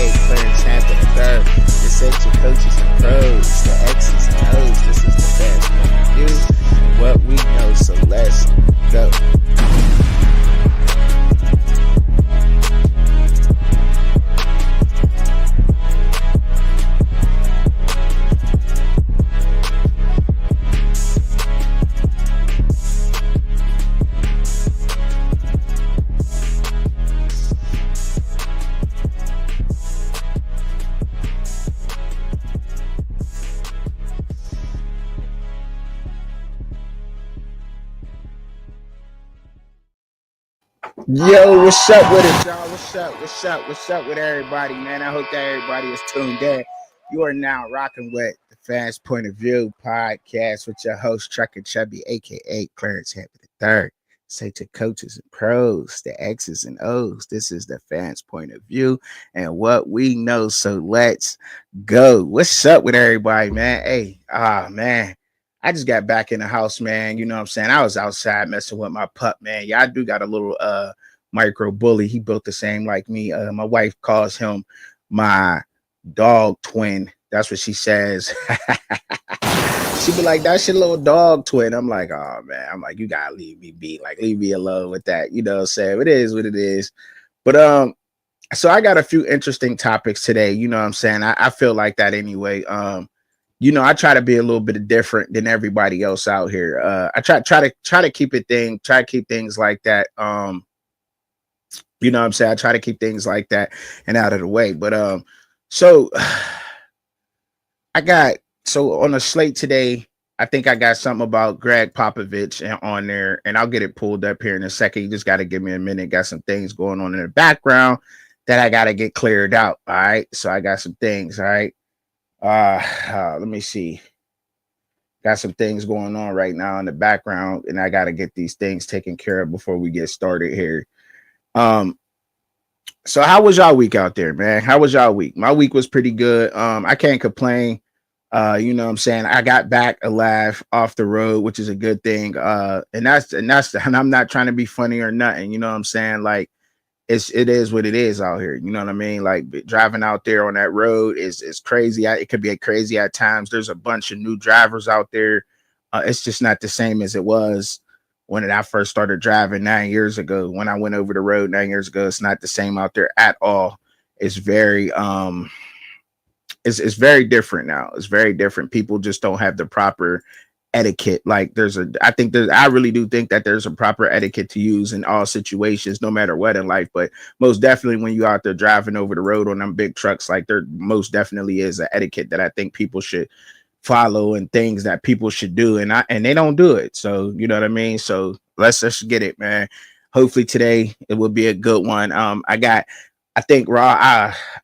aka Clarence Hampton III, the essential coaches and pros, the X's and O's. This is the fast point of view, what we know. So let's go. Yo, what's up with it, y'all? What's up with everybody, man? I hope that everybody is tuned in. You are now rocking with the Fast Point of View podcast with your host, Trucker Chubby, aka Clarence Hampton III. Say to coaches and pros, the X's and O's. This is the Fans Point of View and what we know. So let's go. What's up with everybody, man? Hey, man. I just got back in the house, man. You know what I'm saying? I was outside messing with my pup, man. Yeah, I do got a little micro bully. He built the same like me. My wife calls him my dog twin. That's what she says. She be like, that's your little dog twin. I'm like, oh man. I'm like, you gotta leave me be. Like, leave me alone with that. You know what I'm saying? It is what it is. But so I got a few interesting topics today. You know what I'm saying? I feel like that anyway. You know, I try to be a little bit different than everybody else out here. I try to keep things like that. You know what I'm saying? I try to keep things like that and out of the way. But so on the slate today, I think I got something about Greg Popovich on there, and I'll get it pulled up here in a second. You just got to give me a minute. Got some things going on in the background that I got to get cleared out. All right. So I got some things. All right. Let me see. Got some things going on right now in the background, and I got to get these things taken care of before we get started here. So how was y'all week out there, man? How was y'all week? My week was pretty good. I can't complain. You know what I'm saying? I got back alive off the road, which is a good thing. And I'm not trying to be funny or nothing. You know what I'm saying? Like, it is what it is out here. You know what I mean? Like, driving out there on that road is crazy. It could be crazy at times. There's a bunch of new drivers out there. It's just not the same as it was when I first started driving 9 years ago. When I went over the road 9 years ago, it's not the same out there at all. It's very it's very different now. It's very different. People just don't have the proper etiquette. Like I really do think that there's a proper etiquette to use in all situations, no matter what in life. But most definitely when you're out there driving over the road on them big trucks, like there most definitely is an etiquette that I think people should follow and things that people should do. And they don't do it. So, you know what I mean? So let's just get it, man. Hopefully today it will be a good one. I think Raw,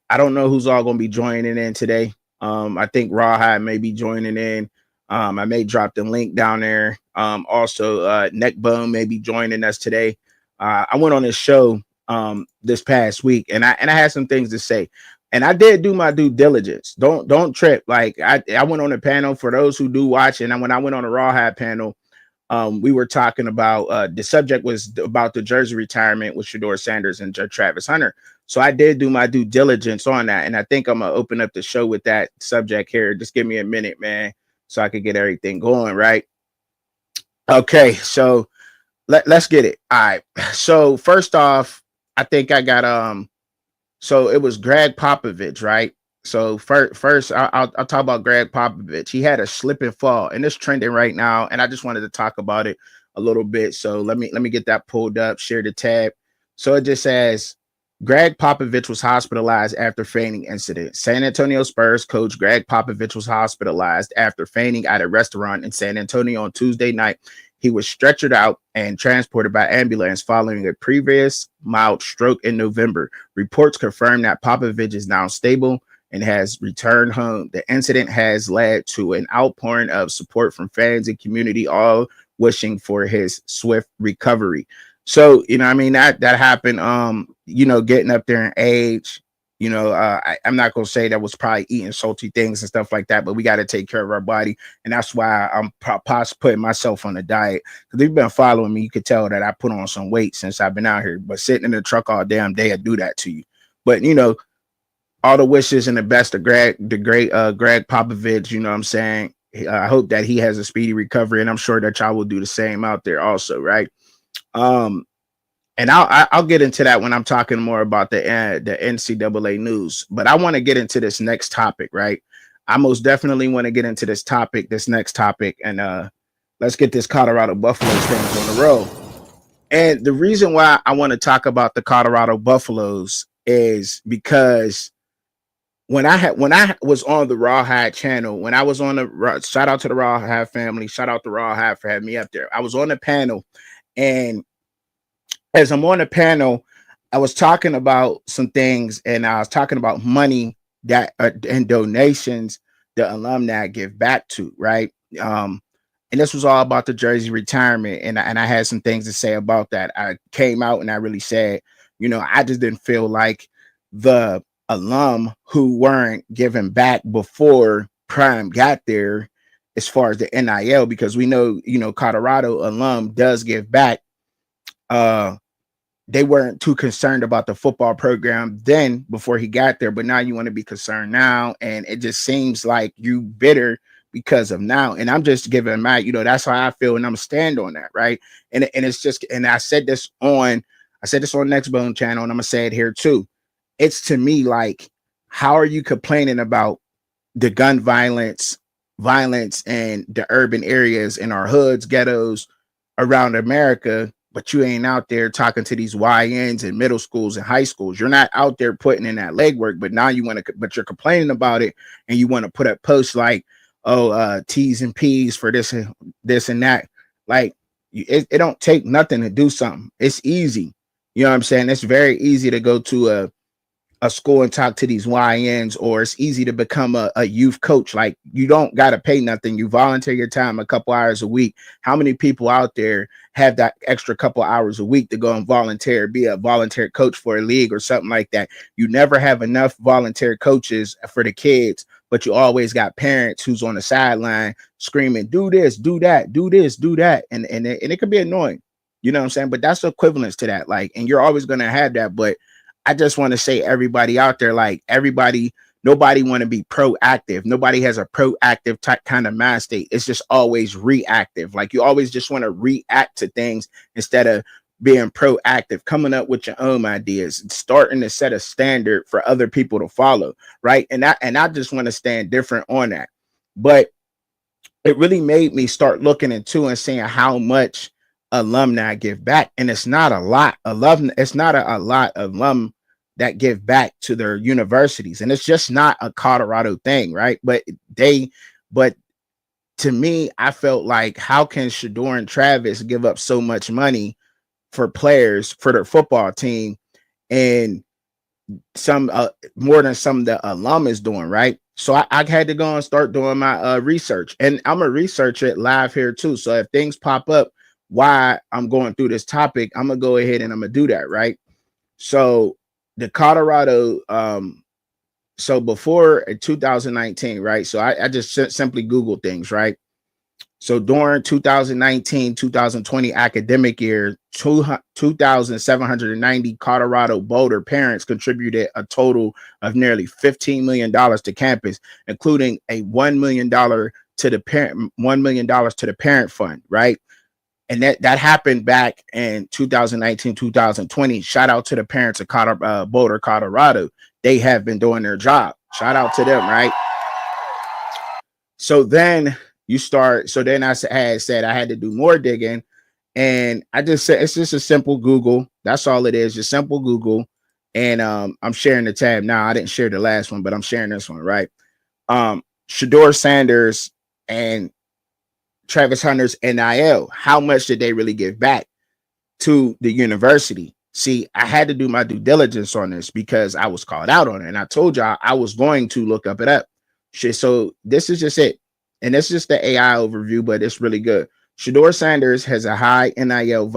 I don't know who's all going to be joining in today. I think Rawhide may be joining in. I may drop the link down there. Also, Neckbone may be joining us today. I went on this show this past week, and I had some things to say, and I did do my due diligence. Don't trip. Like I went on a panel for those who do watch, and when I went on a Rawhide panel, we were talking about the subject was about the jersey retirement with Shedeur Sanders and Travis Hunter. So I did do my due diligence on that, and I think I'm gonna open up the show with that subject here. Just give me a minute, man, so I could get everything going, right? Okay, so let's get it. All right. So first off, I think I got so it was Greg Popovich, right? So first I'll talk about Greg Popovich. He had a slip and fall, and it's trending right now, and I just wanted to talk about it a little bit. So let me get that pulled up, share the tab. So it just says Greg Popovich was hospitalized after fainting incident. San Antonio Spurs coach Greg Popovich was hospitalized after fainting at a restaurant in San Antonio on Tuesday night. He was stretchered out and transported by ambulance following a previous mild stroke in November. Reports confirm that Popovich is now stable and has returned home. The incident has led to an outpouring of support from fans and community, all wishing for his swift recovery. So, you know, I mean, that happened, you know, getting up there in age, you know, I'm not going to say that was probably eating salty things and stuff like that, but we got to take care of our body. And that's why I'm putting myself on a diet. Because if you've been following me, you could tell that I put on some weight since I've been out here. But sitting in the truck all damn day, I do that to you. But, you know, all the wishes and the best of Greg, the great Greg Popovich. You know what I'm saying? I hope that he has a speedy recovery, and I'm sure that y'all will do the same out there also, right? Um, and I'll get into that when I'm talking more about the NCAA news. But I want to get into this next topic, right? I most definitely want to get into this next topic, and let's get this Colorado Buffaloes things on the road. And the reason why I want to talk about the Colorado Buffaloes is because when I was on the Raw High channel, when I was on the shout out to the Raw High family, shout out to Raw High for having me up there. I was on the panel, and as I'm on the panel, I was talking about some things, and I was talking about money that and donations the alumni give back to, right? And this was all about the jersey retirement, and I had some things to say about that. I came out and I really said, you know, I just didn't feel like the alum who weren't giving back before Prime got there, as far as the NIL, because we know, you know, Colorado alum does give back. Uh, they weren't too concerned about the football program then before he got there, but now you want to be concerned now, and it just seems like you bitter because of now. And I'm just giving my, you know, that's how I feel, and I'm stand on that, right? And it's just, and I said this on Next Bone channel, and I'm gonna say it here too. It's to me like, how are you complaining about the gun violence in the urban areas in our hoods, ghettos around America, but you ain't out there talking to these YNs in middle schools and high schools? You're not out there putting in that legwork, but now you want to, but you're complaining about it, and you want to put up posts like, oh, T's and P's for this and that. Like, it don't take nothing to do something. It's easy. You know what I'm saying? It's very easy to go to a school and talk to these YNs, or it's easy to become a youth coach. Like, you don't got to pay nothing. You volunteer your time a couple hours a week. How many people out there have that extra couple hours a week to go and volunteer, be a volunteer coach for a league or something like that? You never have enough volunteer coaches for the kids, but you always got parents who's on the sideline screaming, do this, do that, do this, do that. And it can be annoying. You know what I'm saying? But that's the equivalence to that. Like, and you're always going to have that. But I just want to say, everybody out there, like, nobody want to be proactive. Nobody has a proactive type kind of mind state. It's just always reactive. Like, you always just want to react to things instead of being proactive, coming up with your own ideas, starting to set a standard for other people to follow, right? And I just want to stand different on that. But it really made me start looking into and seeing how much alumni give back, and it's not a lot. It's not a lot of alum that give back to their universities, and it's just not a Colorado thing, right? But to me, I felt like, how can Shedeur and Travis give up so much money for players for their football team, and some more than some of the alum is doing, right? So I had to go and start doing my research, and I'm gonna research it live here too. So if things pop up why I'm going through this topic, I'm gonna go ahead and I'm gonna do that, right? So the Colorado, so before 2019, right? So I just simply Googled things, right? So during 2019, 2020 academic year, 2,790 Colorado Boulder parents contributed a total of nearly $15 million to campus, including a $1 million to the parent, $1 million to the parent fund, right? And that happened back in 2019, 2020. Shout out to the parents of Boulder, Colorado. They have been doing their job. Shout out to them, right? So then I had said I had to do more digging, and I just said it's just a simple Google. That's all it is, just simple Google. And I'm sharing the tab now. I didn't share the last one, but I'm sharing this one, right? Shedeur Sanders and Travis Hunter's NIL, how much did they really give back to the university? See, I had to do my due diligence on this because I was called out on it, and I told y'all I was going to look up it up. So this is just it. And this is just the AI overview, but it's really good. Shedeur Sanders has a high NIL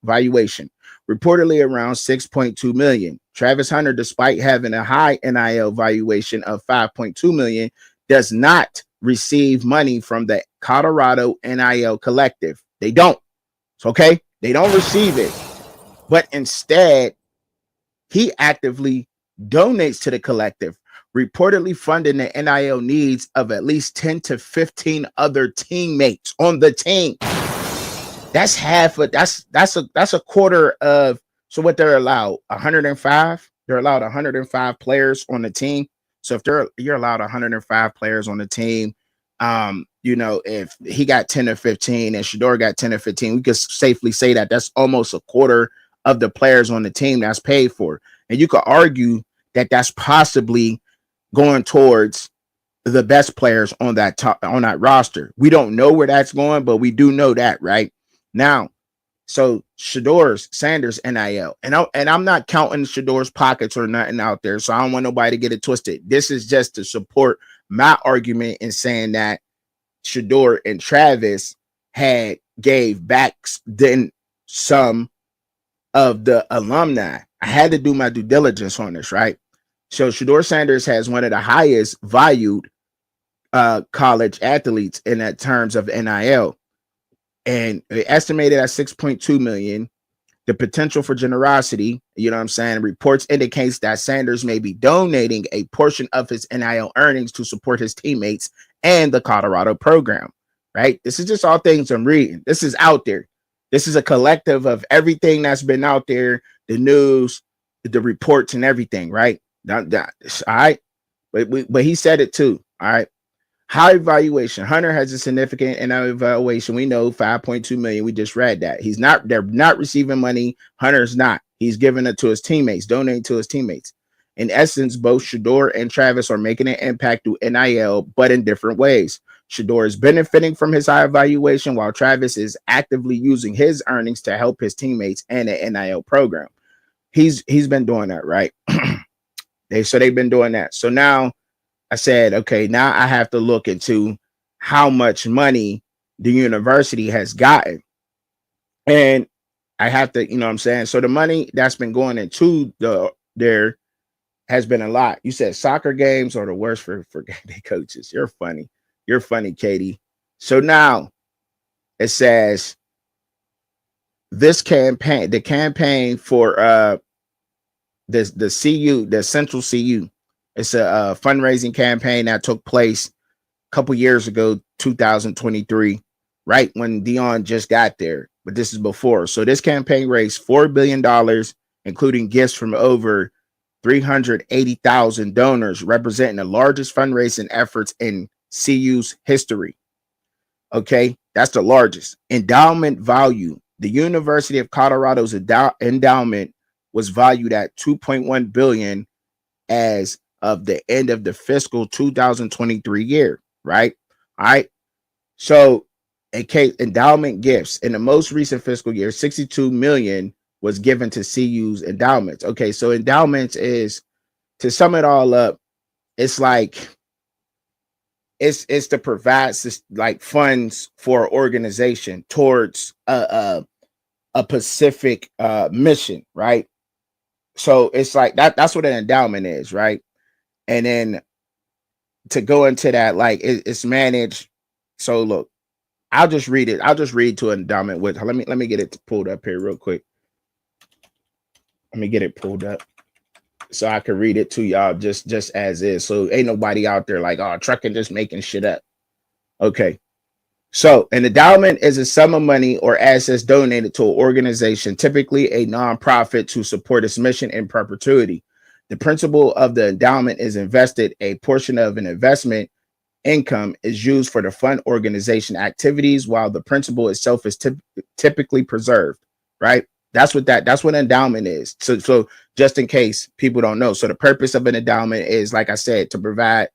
valuation, reportedly around 6.2 million. Travis Hunter, despite having a high NIL valuation of 5.2 million, does not receive money from the Colorado NIL collective. They don't. Okay? They don't receive it. But instead, he actively donates to the collective. reportedly funding the NIL needs of at least 10 to 15 other teammates on the team. That's half of that's a quarter of, so what they're allowed 105. They're allowed 105 players on the team. So if you're allowed 105 players on the team, if he got 10 or 15 and Shedeur got 10 or 15, we could safely say that that's almost a quarter of the players on the team that's paid for. And you could argue that that's possibly going towards the best players on that roster. We don't know where that's going, but we do know that, right? Now, so Shedeur Sanders NIL, and I'm not counting Shedeur's pockets or nothing out there, so I don't want nobody to get it twisted. This is just to support my argument in saying that Shedeur and Travis gave back then some of the alumni. I had to do my due diligence on this, right? So Shedeur Sanders has one of the highest valued college athletes in that terms of NIL, and estimated at 6.2 million. The potential for generosity, you know what I'm saying, reports indicates that Sanders may be donating a portion of his NIL earnings to support his teammates and the Colorado program, right? This is just all things I'm reading. This is out there. This is a collective of everything that's been out there, the news, the reports, and everything, right? All right. But he said it too. All right. High evaluation. Hunter has a significant NIL evaluation. We know 5.2 million. We just read that. They're not receiving money. Hunter's not. He's giving it to his teammates, donating to his teammates. In essence, both Shedeur and Travis are making an impact through NIL, but in different ways. Shedeur is benefiting from his high evaluation, while Travis is actively using his earnings to help his teammates and the NIL program. He's been doing that, right? They've been doing that. So now I said, okay, now I have to look into how much money the university has gotten. And I have to, you know what I'm saying? So the money that's been going into there has been a lot. You said soccer games are the worst for the coaches. You're funny. You're funny, Katie. So now it says this campaign, the campaign for the CU, the Central CU. It's a fundraising campaign that took place a couple years ago, 2023, right when Deion just got there. But this is before. So this campaign raised $4 billion, including gifts from over 380,000 donors, representing the largest fundraising efforts in CU's history. Okay, that's the largest. Endowment value. The University of Colorado's endowment was valued at $2.1 billion as of the end of the fiscal 2023 year, right? All right. So endowment gifts in the most recent fiscal year, 62 million was given to CU's endowments. Okay, so endowments is, to sum it all up, it's like it's to provide like funds for an organization towards a specific mission, right? So it's like that's what an endowment is, right? And then to go into that, like it's managed. So look, I'll just read it. I'll just read to an endowment with. Let me get it pulled up here real quick. Let me get it pulled up so I can read it to y'all just as is. So ain't nobody out there like, oh, trucking just making shit up. Okay. So an endowment is a sum of money or assets donated to an organization, typically a nonprofit, to support its mission in perpetuity. The principle of the endowment is invested. A portion of an investment income is used for the fund organization activities, while the principal itself is typically preserved, right? That's what an endowment is. So just in case people don't know. So the purpose of an endowment is, like I said, to provide,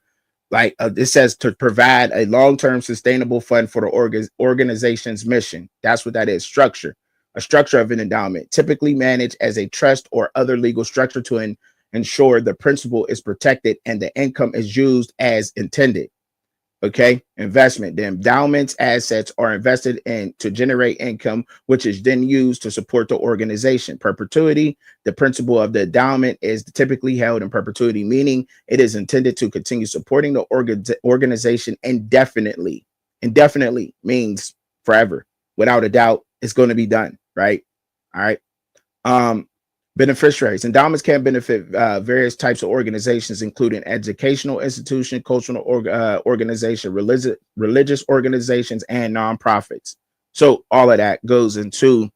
like it says, to provide a long-term sustainable fund for the organization's mission. That's what that is. Structure. A structure of an endowment, typically managed as a trust or other legal structure to ensure the principal is protected and the income is used as intended. Okay. Investment. The endowment's assets are invested in to generate income, which is then used to support the organization. Perpetuity. The principle of the endowment is typically held in perpetuity, meaning it is intended to continue supporting the organization indefinitely. Indefinitely means forever. Without a doubt, it's going to be done. Right. All right. Beneficiaries. Endowments can benefit various types of organizations, including educational institution, cultural organization, religious organizations, and nonprofits. So all of that goes into,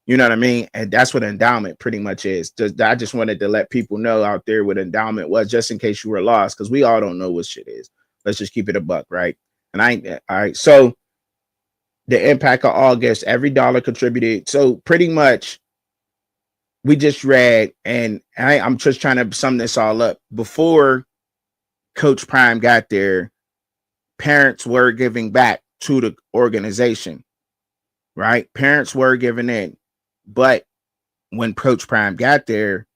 you know what I mean? And that's what endowment pretty much is. I just wanted to let people know out there what endowment was, just in case you were lost, because we all don't know what shit is. Let's just keep it a buck, right? And I ain't all right. So the impact of all gifts, every dollar contributed. So pretty much we just read, and I'm just trying to sum this all up. Before Coach Prime got there, parents were giving back to the organization, right? Parents were giving in. But when Coach Prime got there,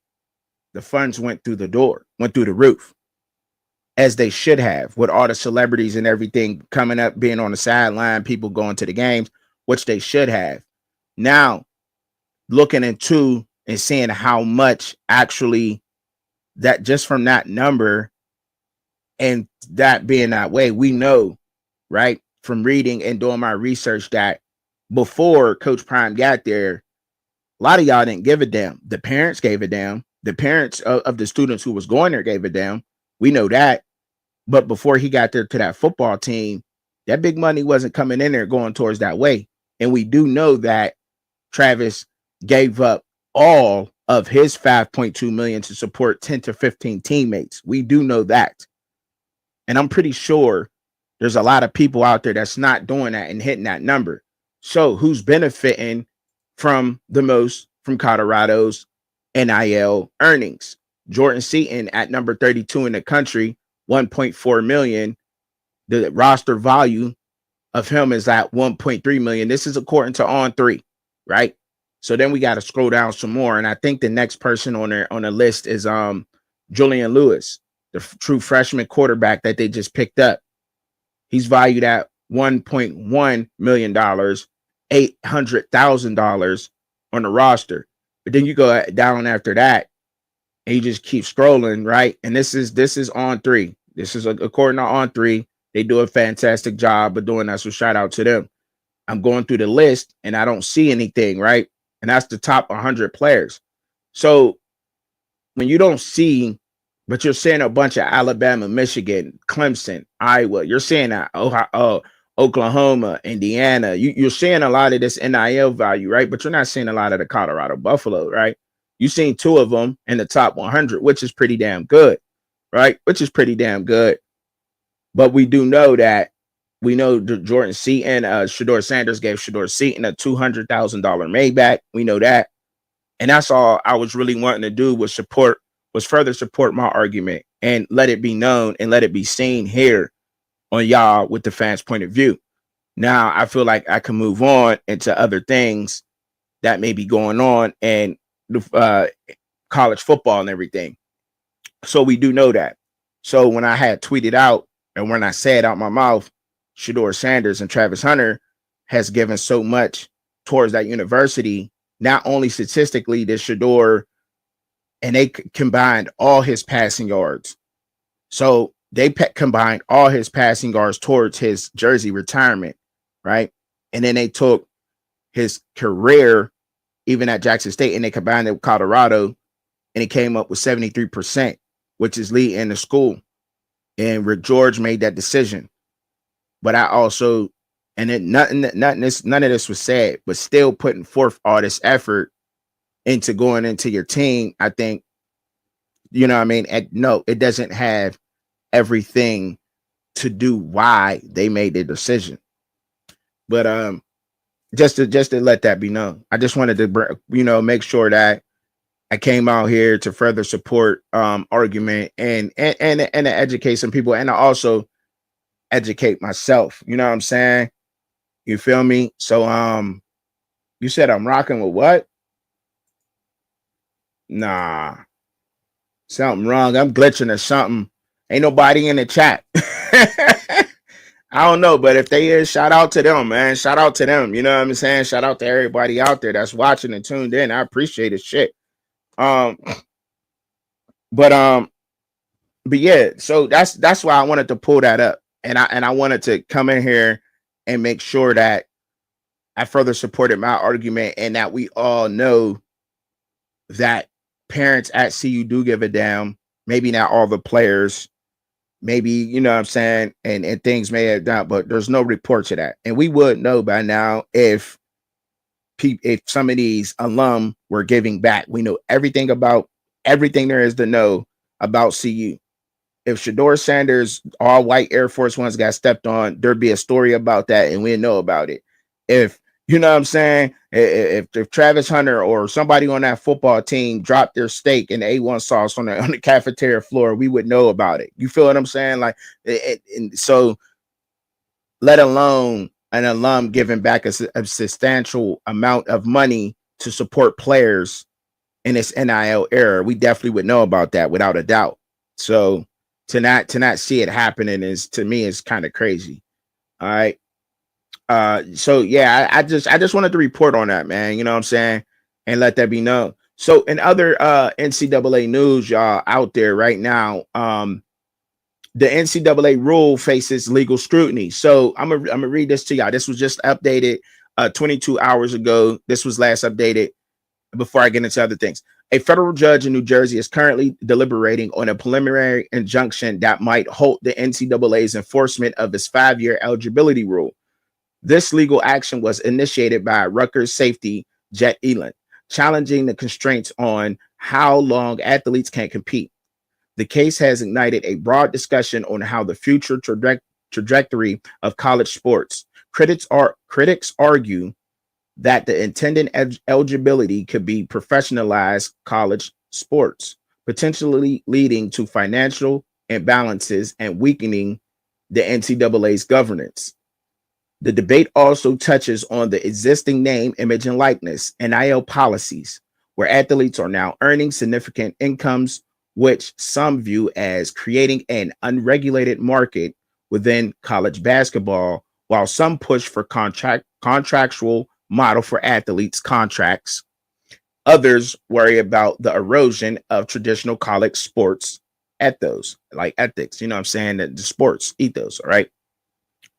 the funds went through the door, went through the roof, as they should have, with all the celebrities and everything coming up, being on the sideline, people going to the games, which they should have. Now, looking into and seeing how much actually that just from that number and that being that way, we know, right, from reading and doing my research that before Coach Prime got there, a lot of y'all didn't give a damn. The parents gave a damn. The parents of the students who was going there gave a damn. We know that. But before he got there to that football team, that big money wasn't coming in there going towards that way. And we do know that Travis gave up all of his 5.2 million to support 10 to 15 teammates. We do know that. And I'm pretty sure there's a lot of people out there that's not doing that and hitting that number. So who's benefiting from the most from Colorado's NIL earnings? Jordan Seaton at number 32 in the country, 1.4 million. The roster value of him is at 1.3 million. This is according to On3, right? So then we got to scroll down some more. And I think the next person on the list is Julian Lewis, the true freshman quarterback that they just picked up. He's valued at $1.1 million, $800,000 on the roster. But then you go down after that and you just keep scrolling, right? And this is On3. This is according to On3. They do a fantastic job of doing that. So shout out to them. I'm going through the list and I don't see anything, right? And that's the top 100 players. So when you don't see, but you're seeing a bunch of Alabama, Michigan, Clemson, Iowa, you're seeing that Ohio, Oklahoma, Indiana, you're seeing a lot of this NIL value, right? But you're not seeing a lot of the Colorado Buffalo, right? You've seen two of them in the top 100, which is pretty damn good, right? Which is pretty damn good. But we do know that we know Jordan Seaton, Shedeur Sanders gave Shedeur Seaton a $200,000 Maybach. We know that. And that's all I was really wanting to do was further support my argument and let it be known and let it be seen here on y'all with the fans' point of view. Now I feel like I can move on into other things that may be going on and college football and everything. So we do know that. So when I had tweeted out and when I said out my mouth, Shedeur Sanders and Travis Hunter has given so much towards that university, not only statistically, did Shedeur and they combined all his passing yards. So they combined all his passing yards towards his jersey retirement, right? And then they took his career, even at Jackson State, and they combined it with Colorado, and it came up with 73%, which is leading the school. And Rick George made that decision. But I also, and then none of this was said, but still putting forth all this effort into going into your team, I think, you know what I mean? And no, it doesn't have everything to do why they made their decision. But just to let that be known, I just wanted to, make sure that I came out here to further support argument and to educate some people, and to also educate myself. You know what I'm saying? You feel me? So you said I'm rocking with what? Nah, something wrong. I'm glitching or something. Ain't nobody in the chat. I don't know, but if they is, shout out to them, man. Shout out to them. You know what I'm saying? Shout out to everybody out there that's watching and tuned in. I appreciate it. Shit. But yeah, so that's why I wanted to pull that up. And I wanted to come in here and make sure that I further supported my argument and that we all know that parents at CU do give a damn. Maybe not all the players. Maybe, you know what I'm saying, and things may have done, but there's no reports of that. And we would know by now if some of these alum were giving back. We know everything about everything there is to know about CU. If Shedeur Sanders, all white Air Force Ones got stepped on, there'd be a story about that, and we know about it. If you know what I'm saying, if Travis Hunter or somebody on that football team dropped their steak and A1 sauce on the cafeteria floor, we would know about it. You feel what I'm saying? Like, and so let alone an alum giving back a substantial amount of money to support players in this NIL era, we definitely would know about that without a doubt. So to not see it happening is, to me, is kind of crazy. All right. So yeah, I just wanted to report on that, man. You know what I'm saying? And let that be known. So in other NCAA news, y'all out there right now, the NCAA rule faces legal scrutiny. So I'm gonna read this to y'all. This was just updated 22 hours ago. This was last updated before I get into other things. A federal judge in New Jersey is currently deliberating on a preliminary injunction that might halt the NCAA's enforcement of its 5-year eligibility rule. This legal action was initiated by Rutgers safety Jet Elon, challenging the constraints on how long athletes can compete. The case has ignited a broad discussion on how the future trajectory of college sports. Critics argue that the intended eligibility could be professionalized college sports, potentially leading to financial imbalances and weakening the NCAA's governance. The debate also touches on the existing name, image, and likeness (NIL) policies, where athletes are now earning significant incomes, which some view as creating an unregulated market within college basketball, while some push for contractual model for athletes' contracts. Others worry about the erosion of traditional college sports ethos, like ethics, you know what I'm saying, the sports ethos, all right?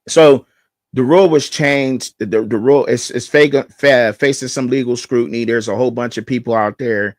So the rule was changed. The rule is facing some legal scrutiny. There's a whole bunch of people out there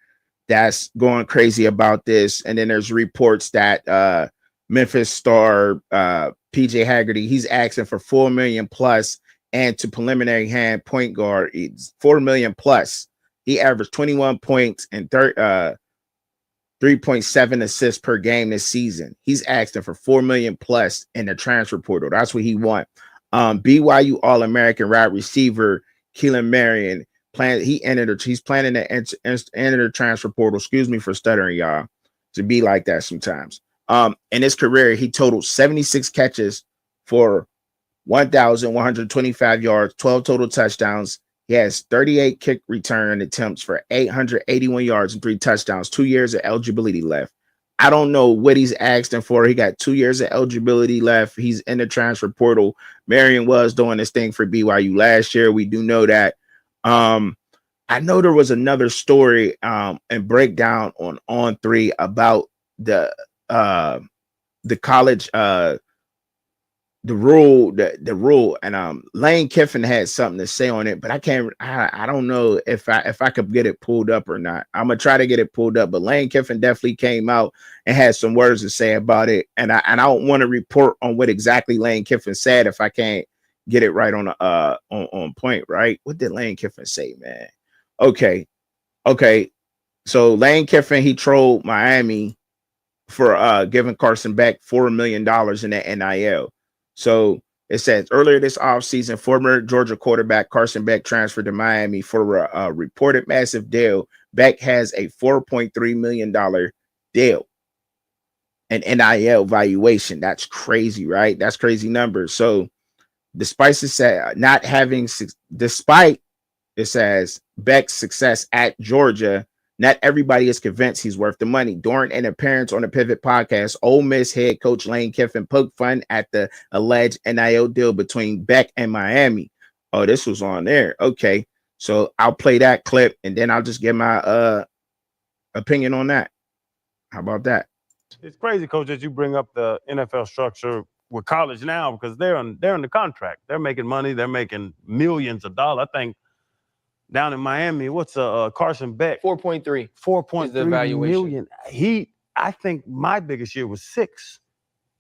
that's going crazy about this. And then there's reports that Memphis star PJ Haggerty, he's asking for $4 million plus, and to preliminary hand point guard, it's $4 million plus. He averaged 21 points and 3.7 assists per game this season. He's asking for $4 million plus in the transfer portal. That's what he wants. BYU All-American wide receiver Keelan Marion he's planning to enter the transfer portal. Excuse me for stuttering, y'all. To be like that sometimes. In his career, he totaled 76 catches for 1,125 yards, 12 total touchdowns. He has 38 kick return attempts for 881 yards and 3 touchdowns. 2 years of eligibility left. I don't know what he's asking for. He got 2 years of eligibility left. He's in the transfer portal. Marion was doing this thing for BYU last year. We do know that. I know there was another story and breakdown on On3 about the college the rule, and Lane Kiffin had something to say on it, but I don't know if I could get it pulled up or not. I'm gonna try to get it pulled up, but Lane Kiffin definitely came out and had some words to say about it, and I don't want to report on what exactly Lane Kiffin said if I can't get it right on point, right? What did Lane Kiffin say, man? Okay. So Lane Kiffin, he trolled Miami for giving Carson Beck $4 million in the NIL. So it says earlier this offseason, former Georgia quarterback Carson Beck transferred to Miami for a reported massive deal. Beck has a $4.3 million deal, an NIL valuation. That's crazy, right? That's crazy numbers. So despite it says Beck's success at Georgia, not everybody is convinced he's worth the money. During an appearance on the Pivot podcast, Ole Miss head coach Lane Kiffin poked fun at the alleged NIL deal between Beck and Miami. Oh, this was on there. Okay, so I'll play that clip and then I'll just give my opinion on that. How about that? It's crazy, Coach, that you bring up the NFL structure with college now, because they're in the contract. They're making money. They're making millions of dollars. I think down in Miami. What's Carson Beck? 4.3. 4.3 evaluation. million. I think my biggest year was 6.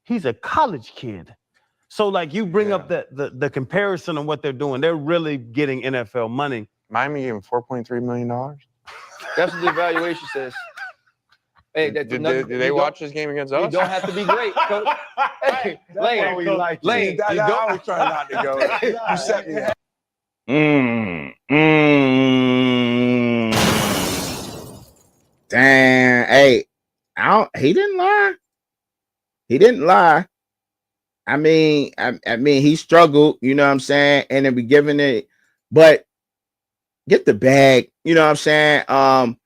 He's a college kid. So like you bring up the comparison on what they're doing. They're really getting NFL money. Miami gave him $4.3 million. That's what the evaluation says. Hey, Did they watch this game against us? You don't have to be great, Coach. Hey, Lane, you I was trying not to go. You set me up. Damn. Hey, he didn't lie. He didn't lie. I mean, he struggled, you know what I'm saying? And then we giving it, but get the bag, you know what I'm saying?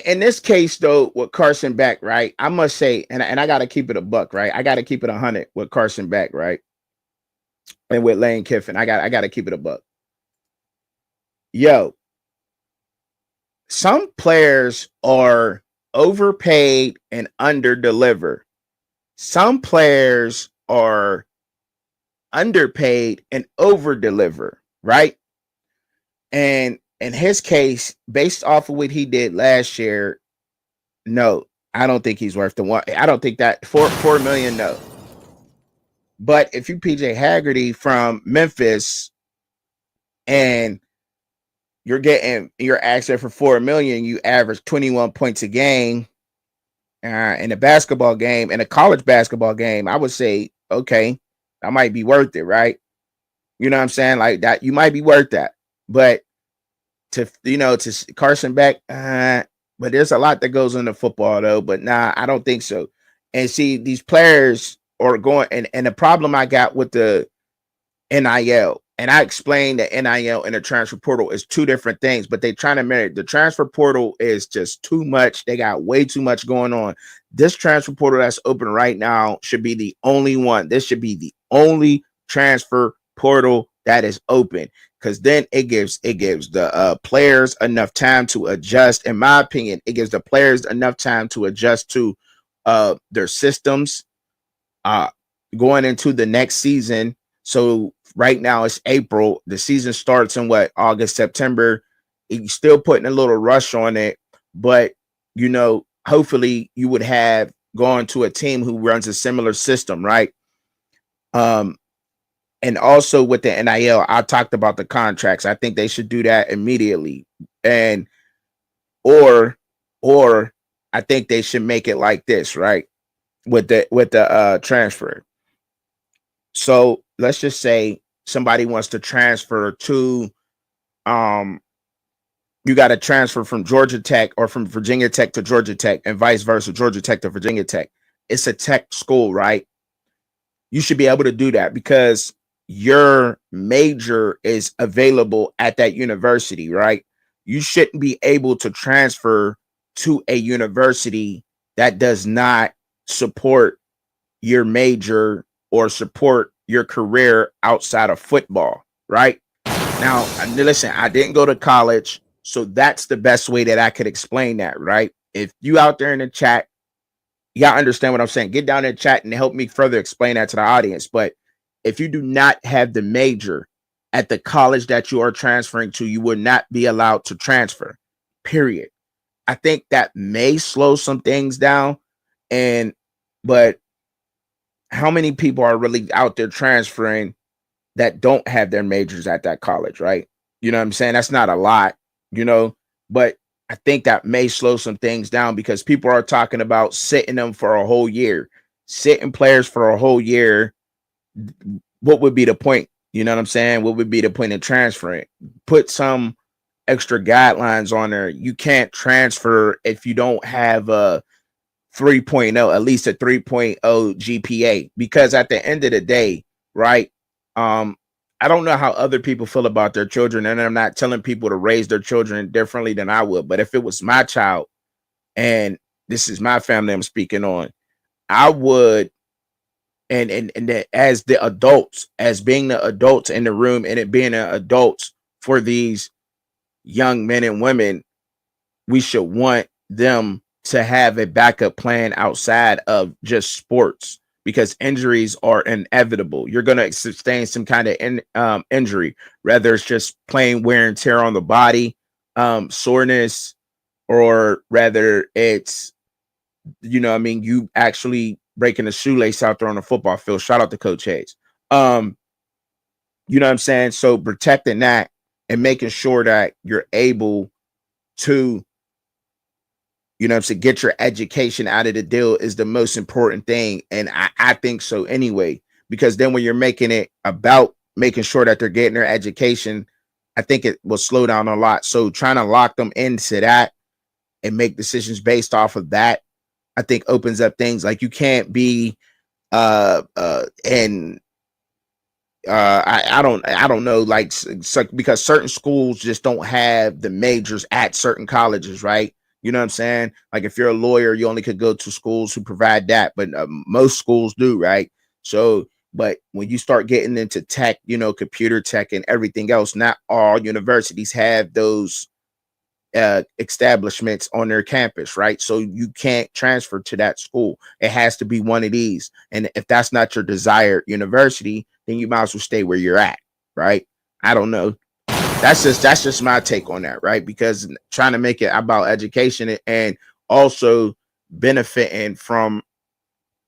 In this case, though, with Carson Beck, right? I must say, and I got to keep it a buck, right? I got to keep it 100 with Carson Beck, right? And with Lane Kiffin, I got to keep it a buck. Yo, some players are overpaid and underdeliver. Some players are underpaid and overdeliver, right? And in his case, based off of what he did last year, no, I don't think he's worth the one. I don't think that $4 million, no. But if you PJ Haggerty from Memphis and you're asking for $4 million, you average 21 points a game in a basketball game, in a college basketball game, I would say, okay, that might be worth it, right? You know what I'm saying? Like that, you might be worth that. But to Carson Beck, but there's a lot that goes into football though. But nah, I don't think so. And see, these players are going, and the problem I got with the NIL, and I explained that NIL and the transfer portal is two different things, but they trying to marry. The transfer portal is just too much. They got way too much going on. This transfer portal that's open right now should be the only one. This should be the only transfer portal that is open, because then it gives the players enough time to adjust. In my opinion, it gives the players enough time to adjust to their systems going into the next season. So right now it's April. The season starts in August, September. He's still putting a little rush on it, but hopefully you would have gone to a team who runs a similar system, right? And also with the NIL, I talked about the contracts. I think they should do that immediately. Or I think they should make it like this, right? With the transfer. So let's just say somebody wants to transfer to, you got to transfer from Georgia Tech or from Virginia Tech to Georgia Tech and vice versa, Georgia Tech to Virginia Tech. It's a tech school, right? You should be able to do that because your major is available at that university, right? You shouldn't be able to transfer to a university that does not support your major or support your career outside of football, right? Now, listen, I didn't go to college, so that's the best way that I could explain that, right? If you out there in the chat, y'all understand what I'm saying, get down in the chat and help me further explain that to the audience. But if you do not have the major at the college that you are transferring to, you would not be allowed to transfer, period. I think that may slow some things down, but how many people are really out there transferring that don't have their majors at that college, right? You know what I'm saying? That's not a lot, but I think that may slow some things down because people are talking about sitting them for a whole year, sitting players for a whole year. What would be the point? You know what I'm saying? What would be the point in transferring? Put some extra guidelines on there. You can't transfer if you don't have a 3.0, at least a 3.0 GPA, because at the end of the day, right? I don't know how other people feel about their children, and I'm not telling people to raise their children differently than I would, but if it was my child and this is my family I'm speaking on, I would, and that as the adults, as being the adults in the room and it being the adults for these young men and women, we should want them to have a backup plan outside of just sports, because injuries are inevitable. You're going to sustain some kind of injury, whether it's just plain wear and tear on the body, soreness, or rather it's, you actually breaking a shoelace out there on the football field. Shout out to Coach Hayes. You know what I'm saying? So protecting that and making sure that you're able to, get your education out of the deal is the most important thing. And I think so anyway, because then when you're making it about making sure that they're getting their education, I think it will slow down a lot. So trying to lock them into that and make decisions based off of that, I think opens up things like you can't be I don't know, like, so, because certain schools just don't have the majors at certain colleges, right? You know what I'm saying? Like if you're a lawyer, you only could go to schools who provide that, but most schools do, right? So, but when you start getting into tech, computer tech and everything else, not all universities have those establishments on their campus, right? So you can't transfer to that school. It has to be one of these. And if that's not your desired university, then you might as well stay where you're at, right? I don't know. That's just my take on that, right? Because trying to make it about education and also benefiting from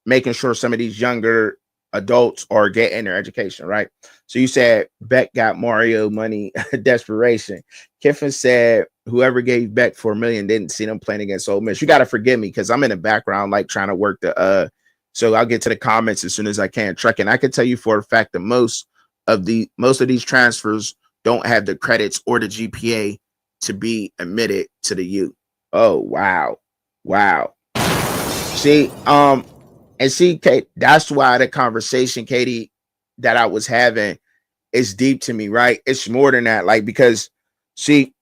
making sure some of these younger adults are getting their education, right? So you said Beck got Mario money, desperation. Kiffin said whoever gave Beck $4 million didn't see them playing against Ole Miss. You got to forgive me because I'm in the background, like trying to work the so I'll get to the comments as soon as I can. Trucking, I can tell you for a fact that most of these transfers don't have the credits or the GPA to be admitted to the U. Oh wow. See, and see, Kate, that's why the conversation, Katie, that I was having is deep to me, right? It's more than that, like, because see,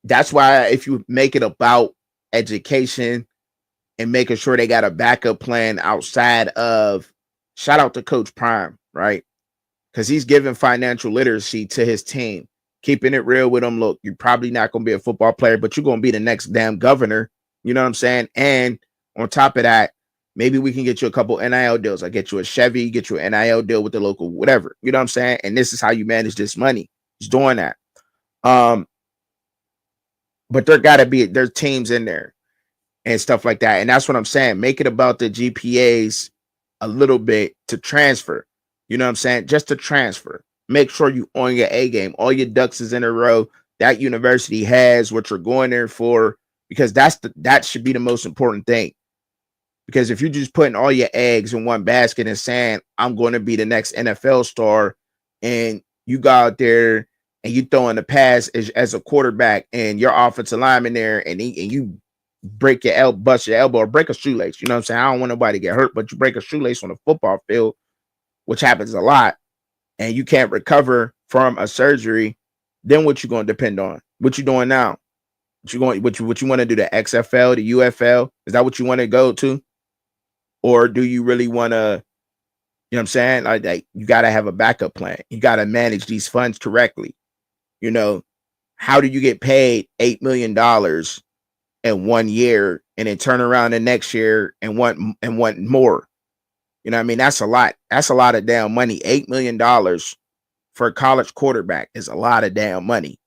that's why if you make it about education and making sure they got a backup plan outside of, shout out to Coach Prime, right? Because he's giving financial literacy to his team, keeping it real with them. Look, you're probably not going to be a football player, but you're going to be the next damn governor. You know what I'm saying? And on top of that, maybe we can get you a couple NIL deals. I get you a Chevy, get you an NIL deal with the local, whatever. You know what I'm saying? And this is how you manage this money. He's doing that. But there's teams in there and stuff like that. And that's what I'm saying. Make it about the GPAs a little bit to transfer. You know what I'm saying? Just to transfer. Make sure you on your A game. All your ducks is in a row. That university has what you're going there for, because that should be the most important thing. Because if you're just putting all your eggs in one basket and saying, I'm going to be the next NFL star, and you go out there and you throw in the pass as a quarterback and your offensive lineman there and you break your elbow, bust your elbow, or break a shoelace. You know what I'm saying? I don't want nobody to get hurt, but you break a shoelace on a football field, which happens a lot, and you can't recover from a surgery, then what you going to depend on? What you doing now? What you want to do, the XFL, the UFL? Is that what you want to go to? Or do you really want to, you know what I'm saying? Like you got to have a backup plan. You got to manage these funds correctly. You know, how do you get paid $8 million in 1 year and then turn around the next year and want more? You know what I mean? That's a lot. That's a lot of damn money. $8 million for a college quarterback is a lot of damn money.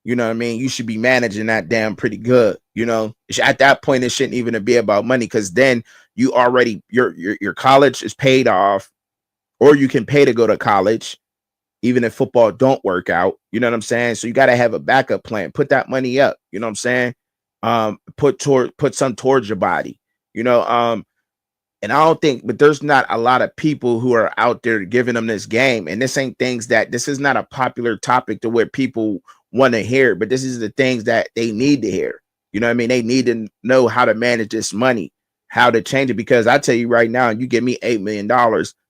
You know what I mean? You should be managing that damn pretty good. You know, at that point, it shouldn't even be about money, because then you already, your college is paid off, or you can pay to go to college, even if football don't work out. You know what I'm saying? So you got to have a backup plan. Put that money up. You know what I'm saying? Put some towards your body. You know, and I don't think, but there's not a lot of people who are out there giving them this game. And this ain't things that, this is not a popular topic to where people want to hear, but this is the things that they need to hear. You know what I mean? They need to know how to manage this money, how to change it. Because I tell you right now, you give me $8 million,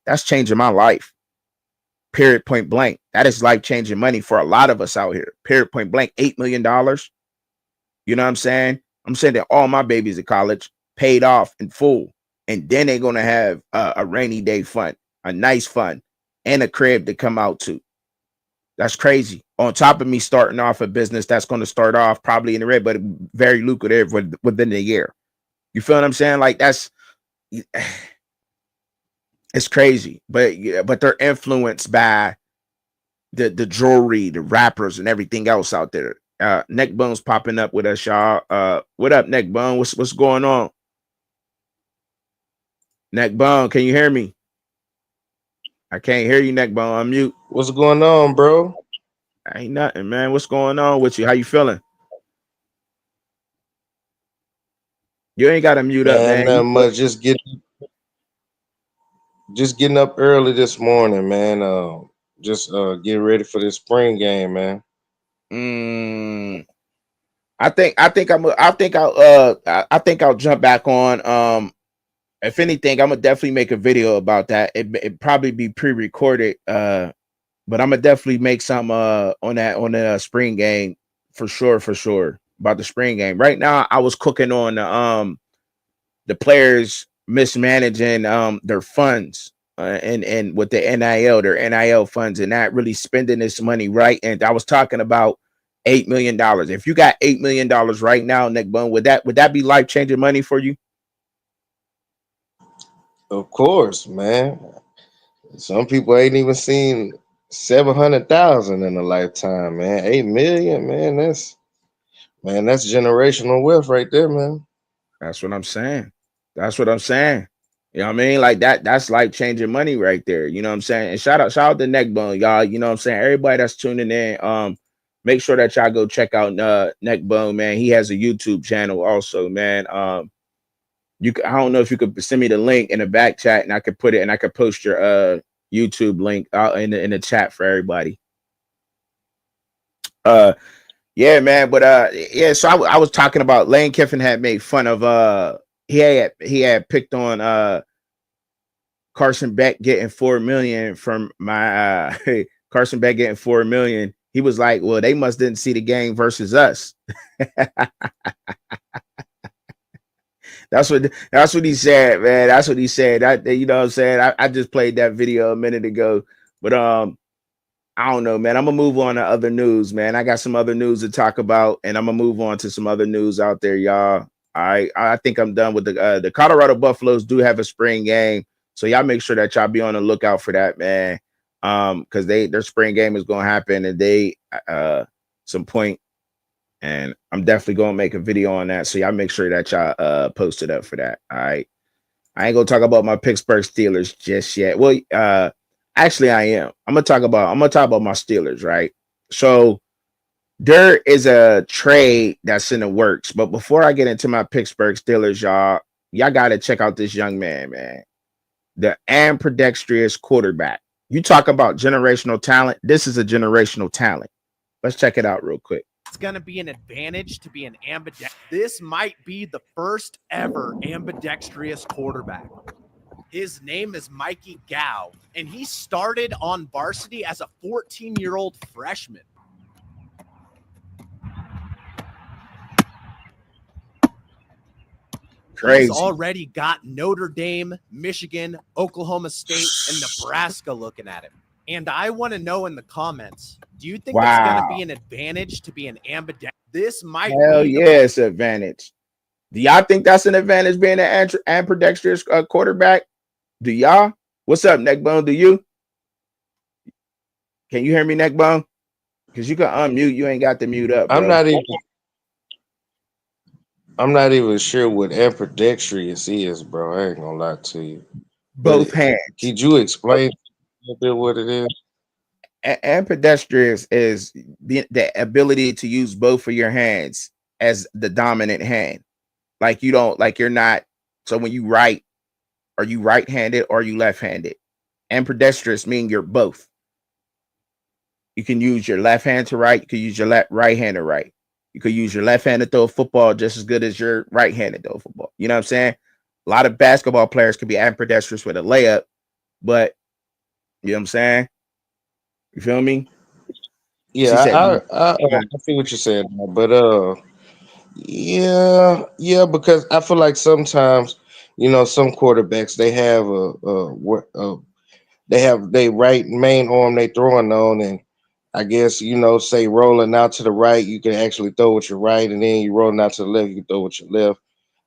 that's changing my life. Period, point blank. That is life-changing money for a lot of us out here. Period, point blank. $8 million. You know what I'm saying? I'm sending all my babies to college, paid off in full. And then they're going to have a rainy day fund, a nice fund, and a crib to come out to. That's crazy. On top of me starting off a business that's going to start off probably in the red, but very lucrative within a year. You feel what I'm saying? Like, that's, It's crazy, but yeah, but they're influenced by the jewelry, the rappers, and everything else out there. Neckbone's popping up with us, y'all. What up, Neckbone? What's going on? Neckbone, can you hear me? I can't hear you, Neckbone. Unmute. What's going on, bro? Ain't nothing, man. What's going on with you? How you feeling? You ain't got to mute up, Man, man. You not much. Just getting up early this morning, man. Just getting ready for this spring game, man. I think I'll jump back on. If anything, I'm gonna definitely make a video about that. It probably be pre-recorded. But I'm gonna definitely make some on the spring game for sure about the spring game. Right now, I was cooking on the players mismanaging their funds and with the NIL, their NIL funds, and not really spending this money right. And I was talking about $8 million. If you got $8 million right now, Neckbone, would that be life-changing money for you? Of course, man. Some people ain't even seen 700,000 in a lifetime, man. 8 million, man. That's generational wealth right there, man. That's what I'm saying. That's what I'm saying. You know what I mean? Like that's life changing money right there. You know what I'm saying? And shout out to Neckbone, y'all. You know what I'm saying? Everybody that's tuning in, make sure that y'all go check out Neckbone, man. He has a YouTube channel also, man. I don't know if you could send me the link in the back chat and I could put it and I could post your YouTube link out in the chat for everybody. Yeah, man, but yeah, so I was talking about Lane Kiffin had made fun of he had picked on Carson Beck getting 4 million from my Carson Beck getting 4 million. He was like, well, they must didn't see the game versus us. That's what he said, man. That's what he said. You know what I'm saying? I just played that video a minute ago, but I don't know, man. I'm gonna move on to other news, man. I got some other news to talk about, and I'm gonna move on to some other news out there, y'all. I think I'm done with the Colorado Buffaloes do have a spring game, so y'all make sure that y'all be on the lookout for that, man. Because their spring game is gonna happen and they some point, and I'm definitely gonna make a video on that. So y'all make sure that y'all post it up for that. All right. I ain't gonna talk about my Pittsburgh Steelers just yet. Well, actually, I am. I'm gonna talk about my Steelers, right? So there is a trade that's in the works, but before I get into my Pittsburgh Steelers, y'all gotta check out this young man, the ambidextrous quarterback. You talk about generational talent. This is a generational talent. Let's check it out real quick. It's going to be an advantage to be an ambidextrous. This might be the first ever ambidextrous quarterback. His name is Mikey Gao, and he started on varsity as a 14-year-old freshman. Crazy. He's already got Notre Dame, Michigan, Oklahoma State, and Nebraska looking at him. And I want to know in the comments, do you think it's going to be an advantage to be an ambidextrous? This might Hell yeah, it's an advantage. Do y'all think that's an advantage being an ambidextrous quarterback? Do y'all? What's up, Neckbone? Do you? Can you hear me, Neckbone? Because you can unmute. You ain't got the mute up, bro. I'm not even sure what ambidextrous is, bro. I ain't gonna lie to you. Both hands. Could you explain a little bit what it is? Ambidextrous is the ability to use both of your hands as the dominant hand. Like you're not. So when you write, are you right-handed or are you left-handed? Ambidextrous mean you're both. You can use your left hand to write. You can use your right hand to write. You could use your left hand to throw a football just as good as your right hand to throw a football. You know what I'm saying? A lot of basketball players could be ambidextrous with a layup, but you know what I'm saying? You feel me? Yeah, I see what you're saying, but yeah, because I feel like sometimes, some quarterbacks they have they right main arm they throwing on, and I guess say rolling out to the right, you can actually throw with your right, and then you rolling out to the left, you can throw with your left.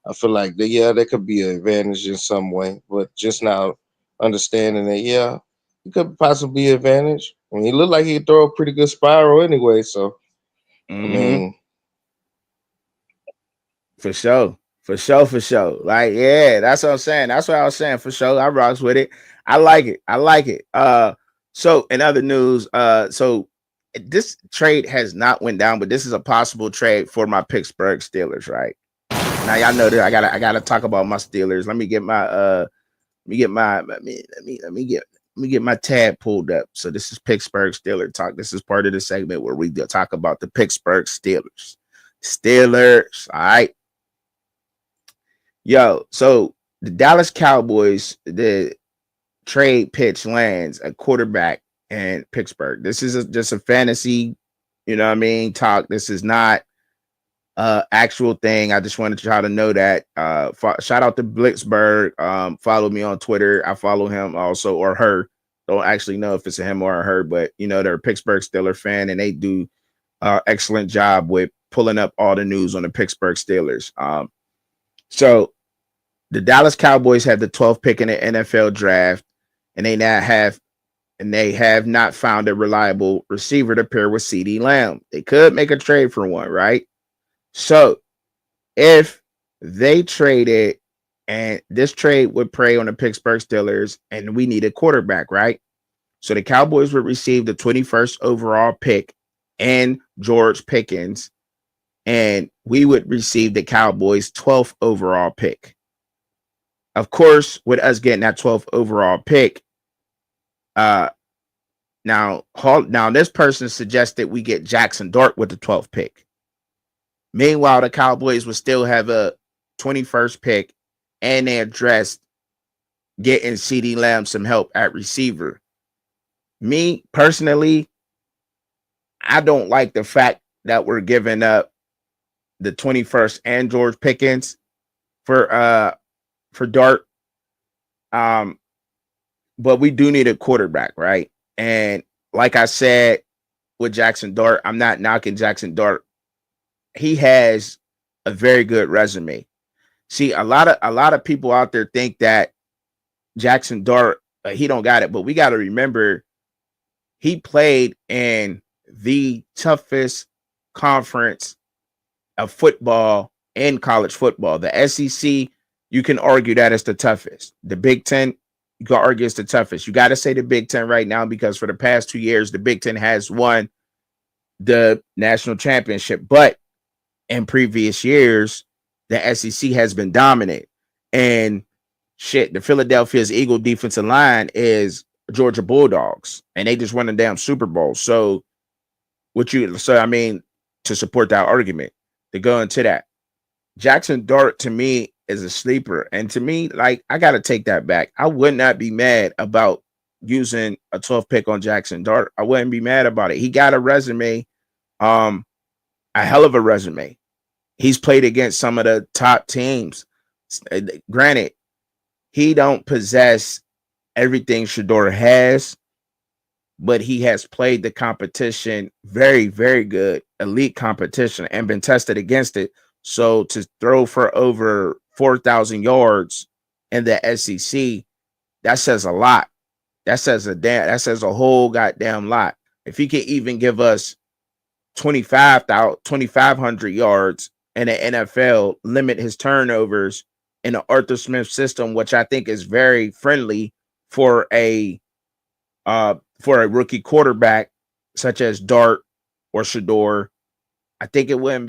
I feel like that could be an advantage in some way, but just now understanding that, yeah, he could possibly be an advantage. I mean, he looked like he could throw a pretty good spiral anyway. So, I mean, For sure. For sure, for sure. Like, yeah, that's what I'm saying. That's what I was saying. For sure. I rocks with it. I like it. I like it. So in other news, so this trade has not went down, but this is a possible trade for my Pittsburgh Steelers, right? Now y'all know that I gotta talk about my Steelers. Let me get my let me get my tab pulled up. So this is Pittsburgh Steelers talk. This is part of the segment where we talk about the Pittsburgh Steelers. Steelers, all right. Yo, so the Dallas Cowboys, the trade pitch lands a quarterback in Pittsburgh. This is just a fantasy, you know what I mean, talk. This is not actual thing. I just wanted y'all to know that. Shout out to Blitzberg. Follow me on Twitter. I follow him also, or her. Don't actually know if it's a him or a her, but you know, they're a Pittsburgh Steelers fan and they do excellent job with pulling up all the news on the Pittsburgh Steelers. So the Dallas Cowboys have the 12th pick in the NFL draft, and they have not found a reliable receiver to pair with CeeDee Lamb. They could make a trade for one, right? So if they traded, and this trade would prey on the Pittsburgh Steelers, and we need a quarterback, right? So the Cowboys would receive the 21st overall pick and George Pickens, and we would receive the Cowboys' 12th overall pick. Of course, with us getting that 12th overall pick, now this person suggested we get Jackson Dart with the 12th pick. Meanwhile, the Cowboys would still have a 21st pick, and they addressed getting CeeDee Lamb some help at receiver. Me personally, I don't like the fact that we're giving up the 21st and George Pickens for Dart. But we do need a quarterback, right? And like I said with Jackson Dart, I'm not knocking Jackson Dart. He has a very good resume. See, a lot of people out there think that Jackson Dart, he don't got it, but we got to remember he played in the toughest conference of football in college football. The SEC, you can argue that it's the toughest. The Big Ten, you can argue it's the toughest. You got to say the Big Ten right now because for the past 2 years, the Big Ten has won the national championship. But in previous years, the SEC has been dominant. And shit, the Philadelphia's Eagle defensive line is Georgia Bulldogs, and they just won a damn Super Bowl. So I mean, to support that argument, to go into that, Jackson Dart to me is a sleeper. And to me, like, I got to take that back. I would not be mad about using a 12th pick on Jackson Dart. I wouldn't be mad about it. He got a resume, a hell of a resume. He's played against some of the top teams. Granted, he don't possess everything Shedeur has, but he has played the competition very, very good, elite competition, and been tested against it. So to throw for over 4,000 yards in the SEC, that says a lot. That says a whole goddamn lot. If he could even give us 2,500 yards in the NFL, limit his turnovers in the Arthur Smith system, which I think is very friendly for a rookie quarterback such as Dart or Shedeur, I think it wouldn't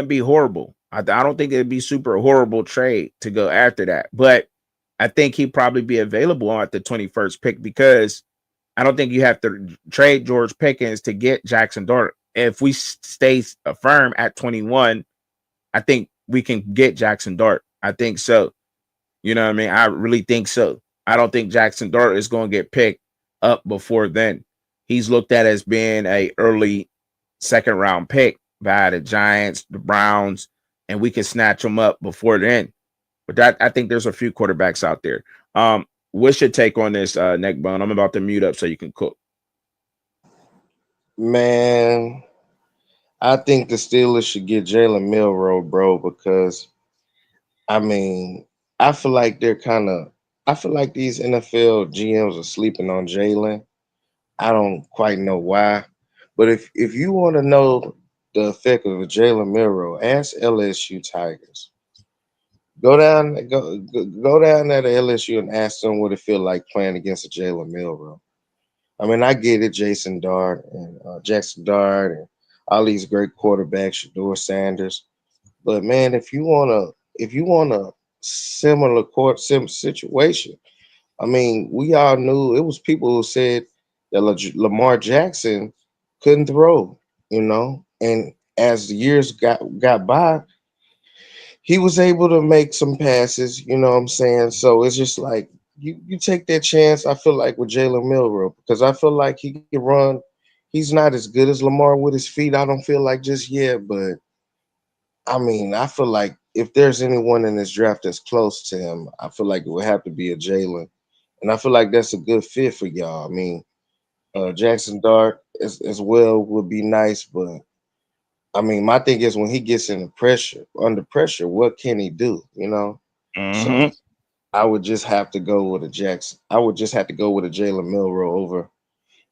be horrible. I don't think it'd be super horrible trade to go after that. But I think he'd probably be available at the 21st pick because I don't think you have to trade George Pickens to get Jackson Dart. If we stay firm at 21, I think we can get Jackson Dart. I think so. You know what I mean? I really think so. I don't think Jackson Dart is going to get picked up before then. He's looked at as being a early second round pick by the Giants, the Browns, and we can snatch him up before then. But I think there's a few quarterbacks out there. What's your take on this, Neckbone? I'm about to mute up so you can cook. Man, I think the Steelers should get Jalen Milroe, bro, because I mean, I feel like they're kind of I feel like these NFL GMs are sleeping on Jalen. I don't quite know why, but if you want to know the effect of Jalen Milroe, ask LSU Tigers. Go down there to LSU and ask them what it feel like playing against a Jalen Milroe. I mean, I get it, Jason Dart and Jackson Dart and all these great quarterbacks, Shador Sanders. But man, if you want a similar situation, I mean, we all knew it was people who said that Lamar Jackson couldn't throw, and as the years got by, he was able to make some passes, you know what I'm saying? So it's just like you take that chance, I feel like with Jalen Milroe, because I feel like he can run. He's not as good as Lamar with his feet, I don't feel like just yet, but I mean, I feel like if there's anyone in this draft that's close to him, I feel like it would have to be a Jalen. And I feel like that's a good fit for y'all. I mean, Jackson Dart as well would be nice, but I mean, my thing is when he gets under pressure, what can he do? So Mhm. I would just have to go with a Jackson. I would just have to go with a Jalen Milroe over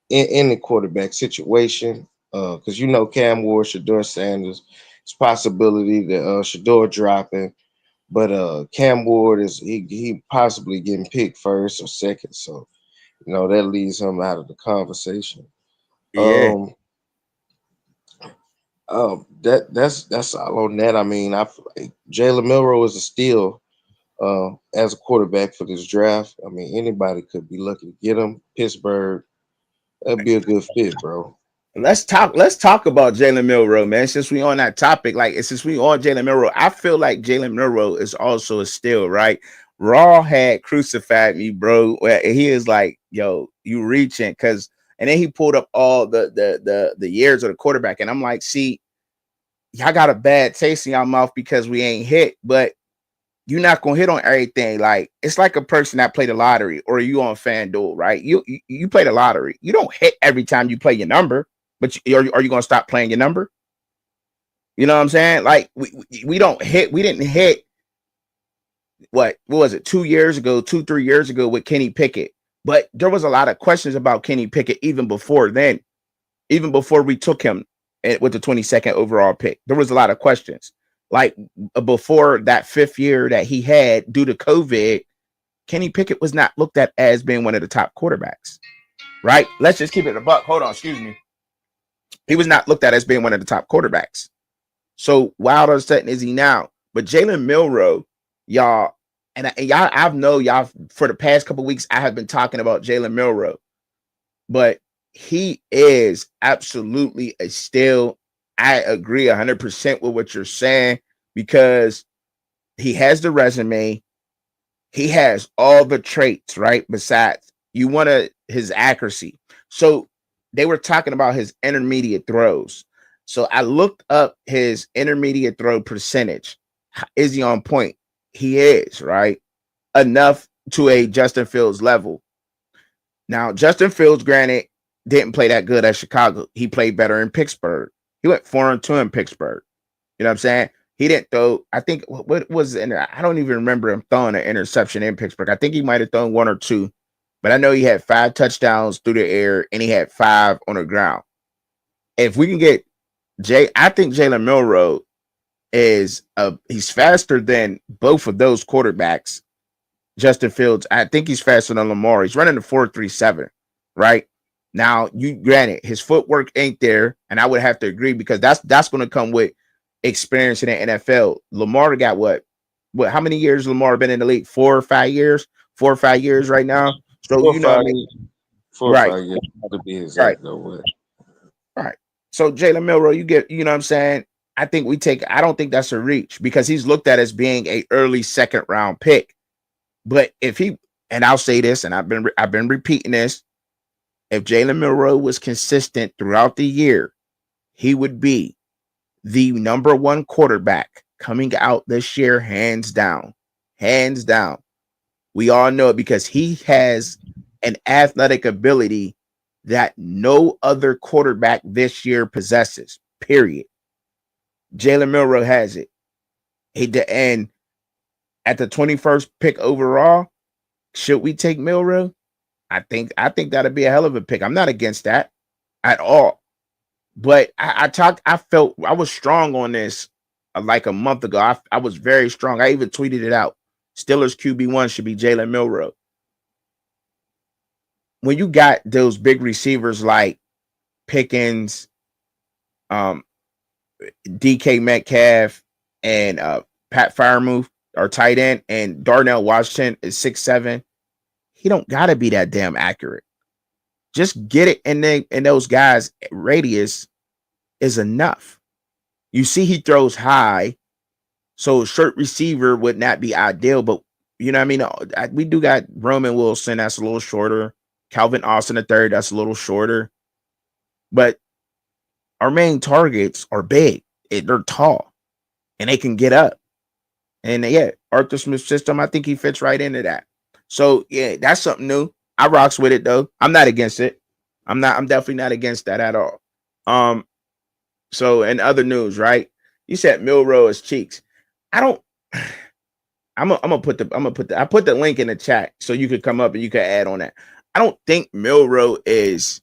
in the quarterback situation. Because Cam Ward, Shador Sanders, it's possibility that Shador dropping, but Cam Ward is he possibly getting picked first or second, so that leaves him out of the conversation. Yeah. Um, that's all on that. I mean, I feel like Jalen Milroe is a steal as a quarterback for this draft. I mean, anybody could be lucky to get him. Pittsburgh, that'd be a good fit, bro. Let's talk about Jalen Milroe, man. Since we on that topic, since we on Jalen Milroe, I feel like Jalen Milroe is also a steal, right? Raw had crucified me, bro. Where he is like, yo, you reaching, and then he pulled up all the years of the quarterback, and I'm like, see, y'all got a bad taste in y'all mouth because we ain't hit, but you're not gonna hit on everything. Like it's like a person that played the lottery or you on FanDuel, right? You play the lottery. You don't hit every time you play your number, but are you gonna stop playing your number? You know what I'm saying? Like we don't hit. We didn't hit. What was it? 2 years ago, 3 years ago with Kenny Pickett. But there was a lot of questions about Kenny Pickett even before then, even before we took him with the 22nd overall pick. There was a lot of questions. Like before that 5th year that he had due to COVID, Kenny Pickett was not looked at as being one of the top quarterbacks, right? Let's just keep it a buck. Hold on, excuse me. He was not looked at as being one of the top quarterbacks. So wild of a sudden is he now? But Jalen Milroe, y'all, and y'all, I know y'all for the past couple of weeks, I have been talking about Jalen Milroe, but he is absolutely a steal. I agree 100% with what you're saying because he has the resume. He has all the traits, right? Besides, you want his accuracy. So they were talking about his intermediate throws. So I looked up his intermediate throw percentage. Is he on point? He is, right? Enough to a Justin Fields level. Now, Justin Fields, granted, didn't play that good at Chicago. He played better in Pittsburgh. He went 4-2 in Pittsburgh. You know what I'm saying? He didn't throw, I think, what was in there? I don't even remember him throwing an interception in Pittsburgh. I think he might have thrown 1 or 2, but I know he had 5 touchdowns through the air and he had 5 on the ground. If we can get I think Jalen Milroe he's faster than both of those quarterbacks. Justin Fields, I think he's faster than Lamar. He's running the 4.37, right? Now, granted, his footwork ain't there, and I would have to agree because that's going to come with experience in the NFL. Lamar got what? How many years Lamar been in the league? 4 or 5 years? 4 or 5 years right now. So Four or you know what I five, mean? 4 or Right, 5 years, not to be right, exact though. What? right. So Jalen Milroe, you know what I'm saying? I don't think that's a reach because he's looked at as being a early 2nd round pick. But and I'll say this, and I've been repeating this, if Jalen Milroe was consistent throughout the year, he would be the number 1 quarterback coming out this year, hands down. Hands down. We all know it because he has an athletic ability that no other quarterback this year possesses, period. Jalen Milroe has it. And at the 21st pick overall, should we take Milroe? I think that'd be a hell of a pick. I'm not against that at all. But I felt I was strong on this like a month ago. I was very strong. I even tweeted it out. Steelers QB1 should be Jalen Milroe. When you got those big receivers like Pickens, DK Metcalf, and Pat Freiermuth, our tight end, and Darnell Washington is 6'7", he don't gotta be that damn accurate. Just get it in those guys' radius is enough. You see, he throws high, so a short receiver would not be ideal. But you know what I mean? We do got Roman Wilson, that's a little shorter. Calvin Austin III, that's a little shorter. But our main targets are big. They're tall, and they can get up. And yeah, Arthur Smith's system, I think he fits right into that. So yeah, that's something new. I rocks with it though. I'm not against it. I'm definitely not against that at all. So in other news, right? You said Milroe is cheeks. I don't. I'm gonna put the link in the chat so you could come up and you could add on that. I don't think Milroe is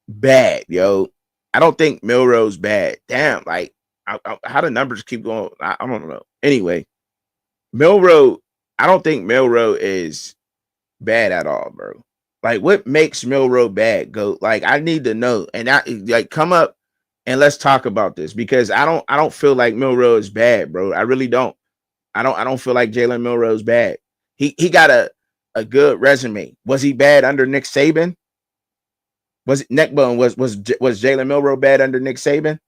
bad, yo. I don't think Milroe's bad. Damn, like how the numbers keep going. I don't know. Anyway, Milroe. I don't think Milroe is bad at all, bro. Like, what makes Milroe bad? Go, like, I need to know, and come up and let's talk about this because I don't feel like Milroe is bad, bro. I really don't. I don't feel like Jalen Milroe is bad. He got a good resume. Was he bad under Nick Saban? Was it Neckbone? Was Jalen Milroe bad under Nick Saban?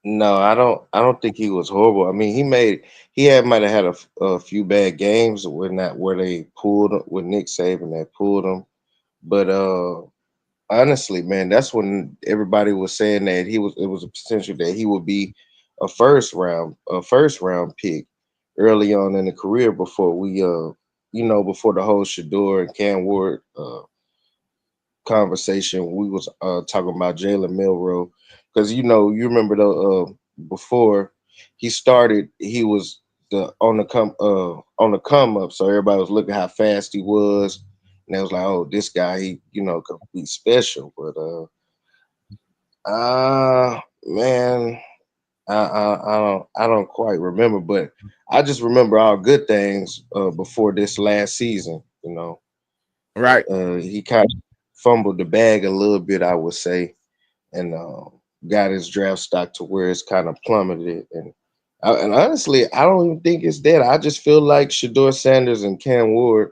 No, I don't think he was horrible. I mean, might have had a few bad games where they pulled him, with Nick Saban that pulled him. But honestly, man, that's when everybody was saying that it was a potential that he would be a first round pick early on in the career before we before the whole Shedeur and Cam Ward conversation. We was talking about Jalen Milroe. Because you remember before he started, he was on the come up. So everybody was looking how fast he was, and they was like, "Oh, this guy, he could be special." But man, I don't quite remember. But I just remember all good things before this last season. Right. He kind of fumbled the bag a little bit, I would say, and got his draft stock to where it's kind of plummeted. And honestly, I don't even think it's that. I just feel like Shedeur Sanders and Cam Ward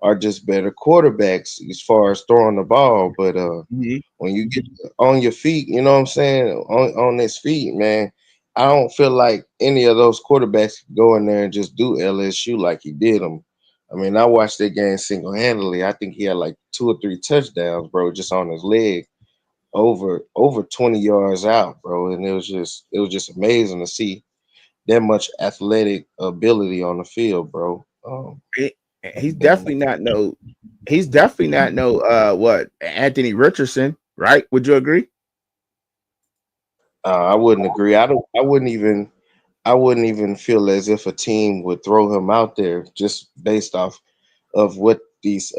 are just better quarterbacks as far as throwing the ball. But when you get on your feet, you know what I'm saying, on his feet, man, I don't feel like any of those quarterbacks could go in there and just do LSU like he did them. I mean, I watched that game single-handedly. I think he had like 2 or 3 touchdowns, bro, just on his leg. Over 20 yards out, bro, and it was just amazing to see that much athletic ability on the field, bro. He's definitely not no what, Anthony Richardson, right? Would you agree? I wouldn't agree. I wouldn't even feel as if a team would throw him out there just based off of what these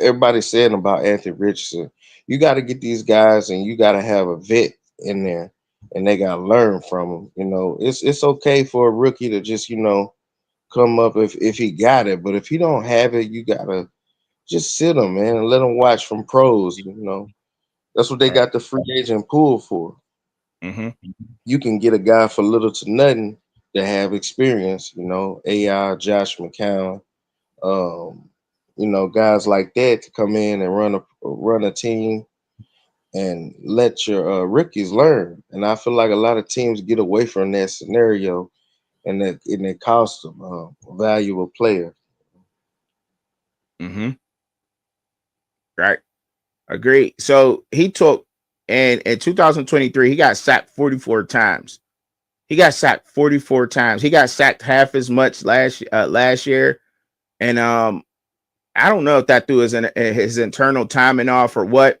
everybody's saying about Anthony Richardson. You got to get these guys, and you got to have a vet in there, and they got to learn from them. It's okay for a rookie to just come up if he got it, but if he don't have it, you gotta just sit him, man, and let him watch from pros. That's what they got the free agent pool for. Mm-hmm. You can get a guy for little to nothing to have experience. AI, Josh McCown. Guys like that to come in and run a team and let your rookies learn. And I feel like a lot of teams get away from that scenario, and it costs them a valuable player. Mm-hmm. Right. Agreed. So he took, and in 2023, he got sacked 44 times. He got sacked 44 times. He got sacked half as much last year. And I don't know if that threw his internal timing off or what,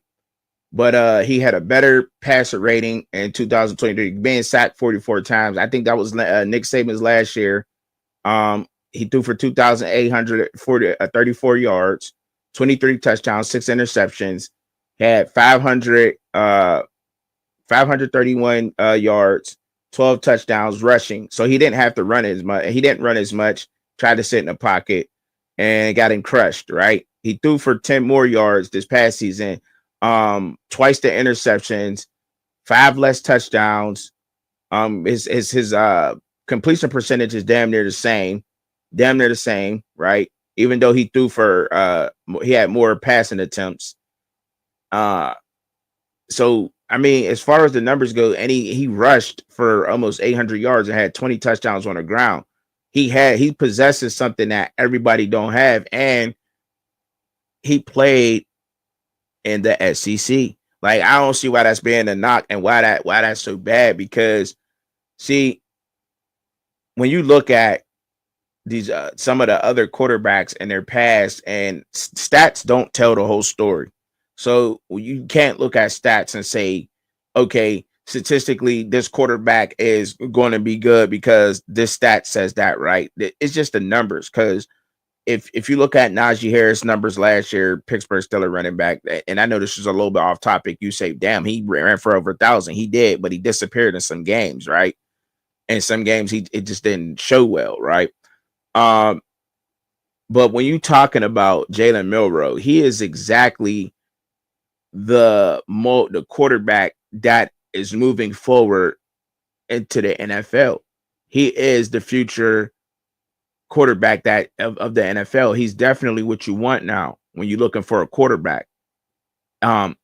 but he had a better passer rating in 2023, being sacked 44 times. I think that was Nick Saban's last year. He threw for 2,834 yards, 23 touchdowns, 6 interceptions, had 531 yards, 12 touchdowns rushing. So he didn't have to run as much. He didn't run as much, tried to sit in the pocket and got him crushed, right? He threw for 10 more yards this past season, twice the interceptions, 5 less touchdowns. His completion percentage is damn near the same, right? Even though he threw for he had more passing attempts. So I mean, as far as the numbers go, and he rushed for almost 800 yards and had 20 touchdowns on the ground. He possesses something that everybody don't have, and he played in the SEC. Like, I don't see why that's being a knock and why that's so bad, because see, when you look at these some of the other quarterbacks in their past, and stats don't tell the whole story. So you can't look at stats and say, okay, statistically, this quarterback is going to be good because this stat says that, right? It's just the numbers. Because if you look at Najee Harris numbers last year, Pittsburgh Steelers running back, and I know this is a little bit off topic, you say, damn, he ran for over 1,000. He did, but he disappeared in some games, right? In some games, it just didn't show well, right? But when you're talking about Jalen Milroe, he is exactly the quarterback that is moving forward into the NFL. He is the future quarterback of the NFL. He's definitely what you want now when you're looking for a quarterback. A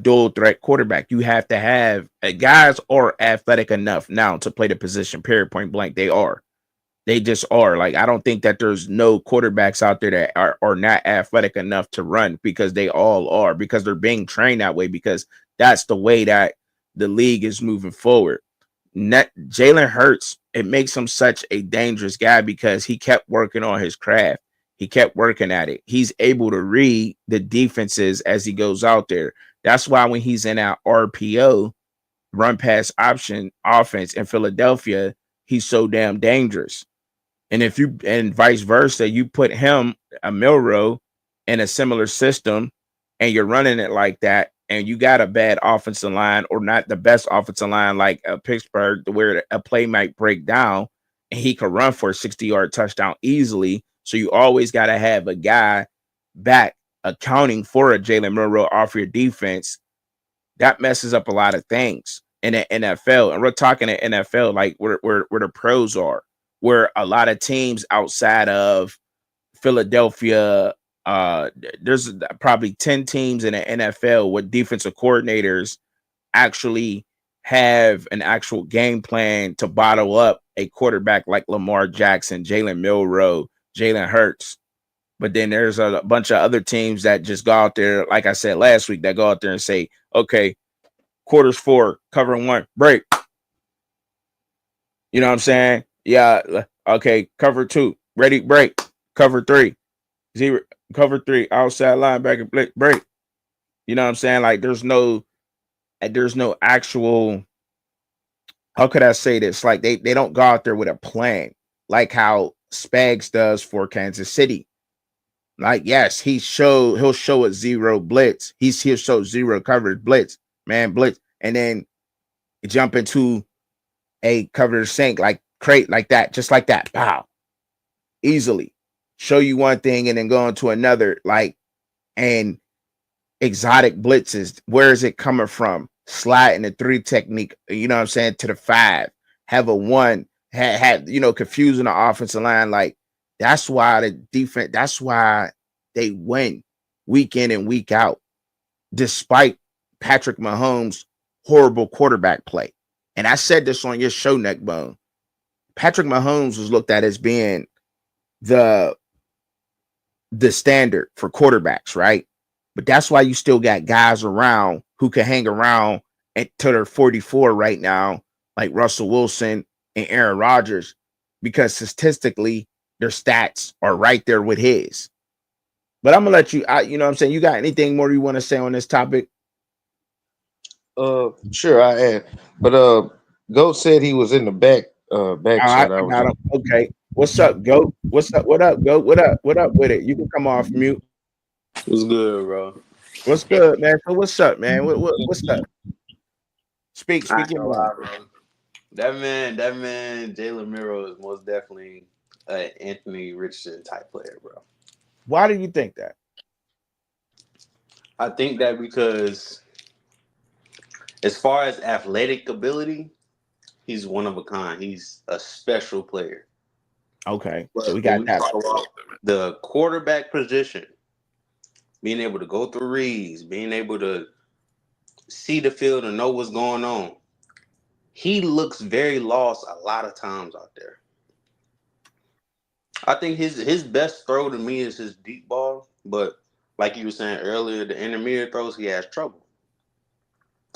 dual threat quarterback. You have to have guys are athletic enough now to play the position, period, point blank. They just are. Like, I don't think that there's no quarterbacks out there that are not athletic enough to run, because they all are, because they're being trained that way, because that's the way that the league is moving forward. Jalen Hurts, it makes him such a dangerous guy because he kept working on his craft. He kept working at it. He's able to read the defenses as he goes out there. That's why when he's in our RPO, run pass option offense in Philadelphia, he's so damn dangerous. And vice versa, you put him, a Milroe, in a similar system, and you're running it like that, and you got a bad offensive line, or not the best offensive line like Pittsburgh, where a play might break down and he could run for a 60-yard touchdown easily. So you always got to have a guy back accounting for a Jalen Milroe off your defense. That messes up a lot of things in the NFL. And we're talking the NFL like where the pros are, where a lot of teams outside of Philadelphia, there's probably 10 teams in the NFL with defensive coordinators actually have an actual game plan to bottle up a quarterback like Lamar Jackson, Jalen Milroe, Jalen Hurts. But then there's a bunch of other teams that just go out there, like I said last week, that go out there and say, okay, quarters 4, cover 1, break. You know what I'm saying? Yeah. Okay. Cover 2, ready, break. Cover 3, 0, cover 3, outside linebacker, break. You know what I'm saying? Like, there's no actual, how could I say this? Like, they don't go out there with a plan, like how Spags does for Kansas City. Like, yes, he'll show a 0 blitz. He'll show 0 coverage blitz, man, blitz, and then jump into a cover sink, like crate, like that, just like that. Wow. Easily show you one thing and then go into another, like, and exotic blitzes. Where is it coming from? Slide in the 3 technique, you know what I'm saying, to the 5, have a 1, have confusing the offensive line. Like, that's why the defense, that's why they win week in and week out, despite Patrick Mahomes' horrible quarterback play. And I said this on your show, Neckbone. Patrick Mahomes was looked at as being the standard for quarterbacks, right? But that's why you still got guys around who can hang around until they're 44 right now, like Russell Wilson and Aaron Rodgers, because statistically, their stats are right there with his. But I'm gonna let you, you know what I'm saying? You got anything more you want to say on this topic? Sure, I add. But Goat said he was in the back chat. Okay. What's up, Goat? What's up? What up, Goat? What up? What up with it? You can come off mute. What's good, bro? What's good, man? So what's up, man? What's up? Speak I ain't your gonna mind. lie, bro. That man, Jalen Miro is most definitely an Anthony Richardson type player, bro. Why do you think that? I think that because as far as athletic ability, he's one of a kind. He's a special player. Okay, But so we when got we that. talk about the quarterback position, being able to go through reads, being able to see the field and know what's going on, he looks very lost a lot of times out there. I think his best throw to me is his deep ball, but like you were saying earlier, the intermediate throws he has trouble.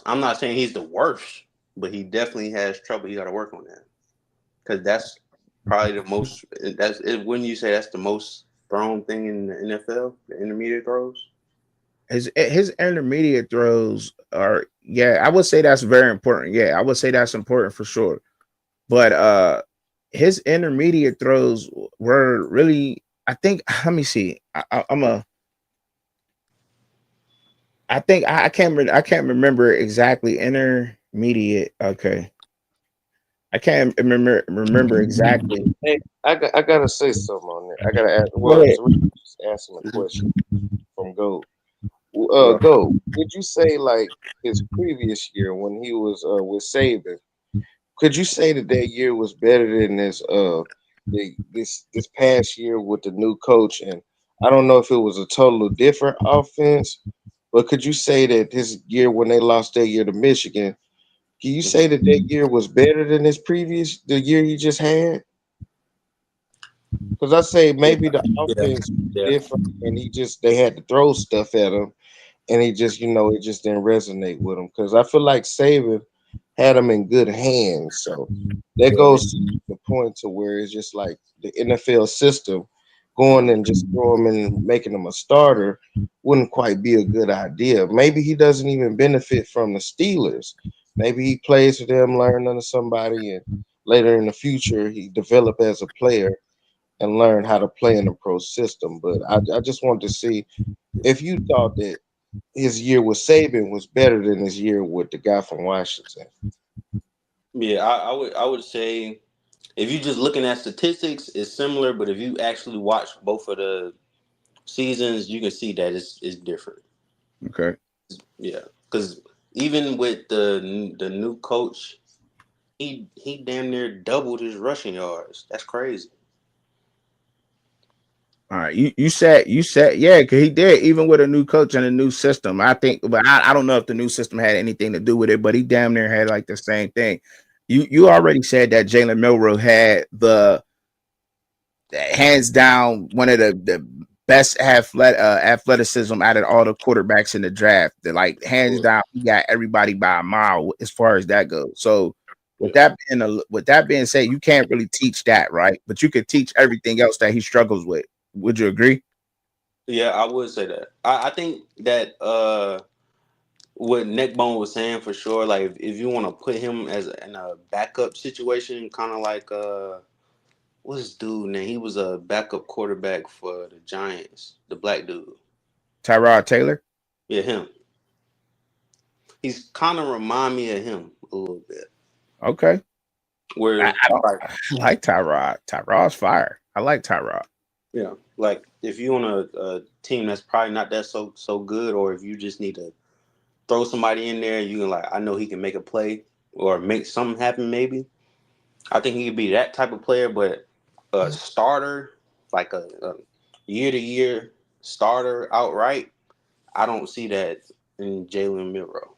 I'm not saying he's the worst, but he definitely has trouble. He got to work on that because that's probably the most. That's it. Wouldn't you say that's the most thrown thing in the NFL? The intermediate throws. His intermediate throws are, yeah, I would say that's very important. Yeah, I would say that's important for sure. But his intermediate throws were really, I think, let me see. I think I can't remember exactly intermediate. Okay. I can't remember exactly. Hey, I gotta say something on there. I gotta ask. Go Well, ahead. just answering a question from Go. Go. Did you say like his previous year when he was with Saban? Could you say that year was better than this past year with the new coach? And I don't know if it was a totally different offense, but could you say that this year when they lost that year to Michigan, can you say that year was better than the year he just had? Because I say maybe the offense was different, and they had to throw stuff at him, and he just it just didn't resonate with him. Because I feel like Saban had him in good hands, so that goes to the point to where it's just like the NFL system going and just throw him in and making him a starter wouldn't quite be a good idea. Maybe he doesn't even benefit from the Steelers. Maybe he plays for them, learn under somebody, and later in the future he develop as a player and learn how to play in the pro system. But I just wanted to see if you thought that his year with Saban was better than his year with the guy from Washington. Yeah, I would say if you're just looking at statistics, it's similar. But if you actually watch both of the seasons, you can see that it's different. Okay. Yeah, because even with the new coach, he damn near doubled his rushing yards. That's crazy. All right, you said yeah, because he did, even with a new coach and a new system. I think, but I don't know if the new system had anything to do with it, but he damn near had like the same thing. You already said that Jalen Milroe had the hands down one of the best athleticism out of all the quarterbacks in the draft. That, like, hands down, he got everybody by a mile as far as that goes. So with that being said, you can't really teach that, right? But you could teach everything else that he struggles with. Would you agree? Yeah, I would say that. I think that what Neckbone was saying for sure, like if you want to put him in a backup situation, kind of like what's this dude name? He was a backup quarterback for the Giants, the black dude. Tyrod Taylor? Yeah, him. He's kind of remind me of him a little bit. Okay. Where I like Tyrod. Tyrod's fire. I like Tyrod. Yeah, like if you on a team that's probably not that so good, or if you just need to throw somebody in there, you can I know he can make a play or make something happen. Maybe I think he could be that type of player, but a starter, like a year-to-year starter outright, I don't see that in Jalen Milroe.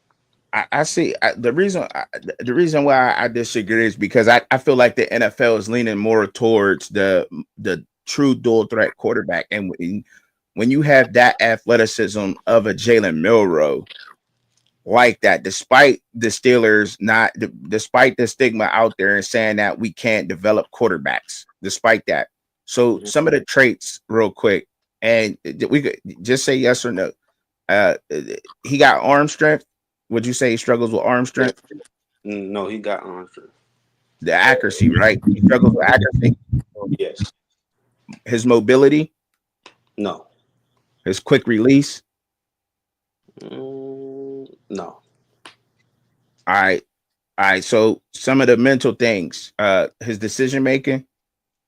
I see the reason why I disagree is because I feel like the NFL is leaning more towards the true dual threat quarterback, and when you have that athleticism of a Jalen Milroe like that, despite the Steelers despite the stigma out there and saying that we can't develop quarterbacks, despite that. So some of the traits, real quick, and we could just say yes or no. He got arm strength. Would you say he struggles with arm strength? No, he got arm strength. The accuracy, right? He struggles with accuracy. Yes. His mobility, No. his quick release. No. All right. All right. So some of the mental things, his decision making,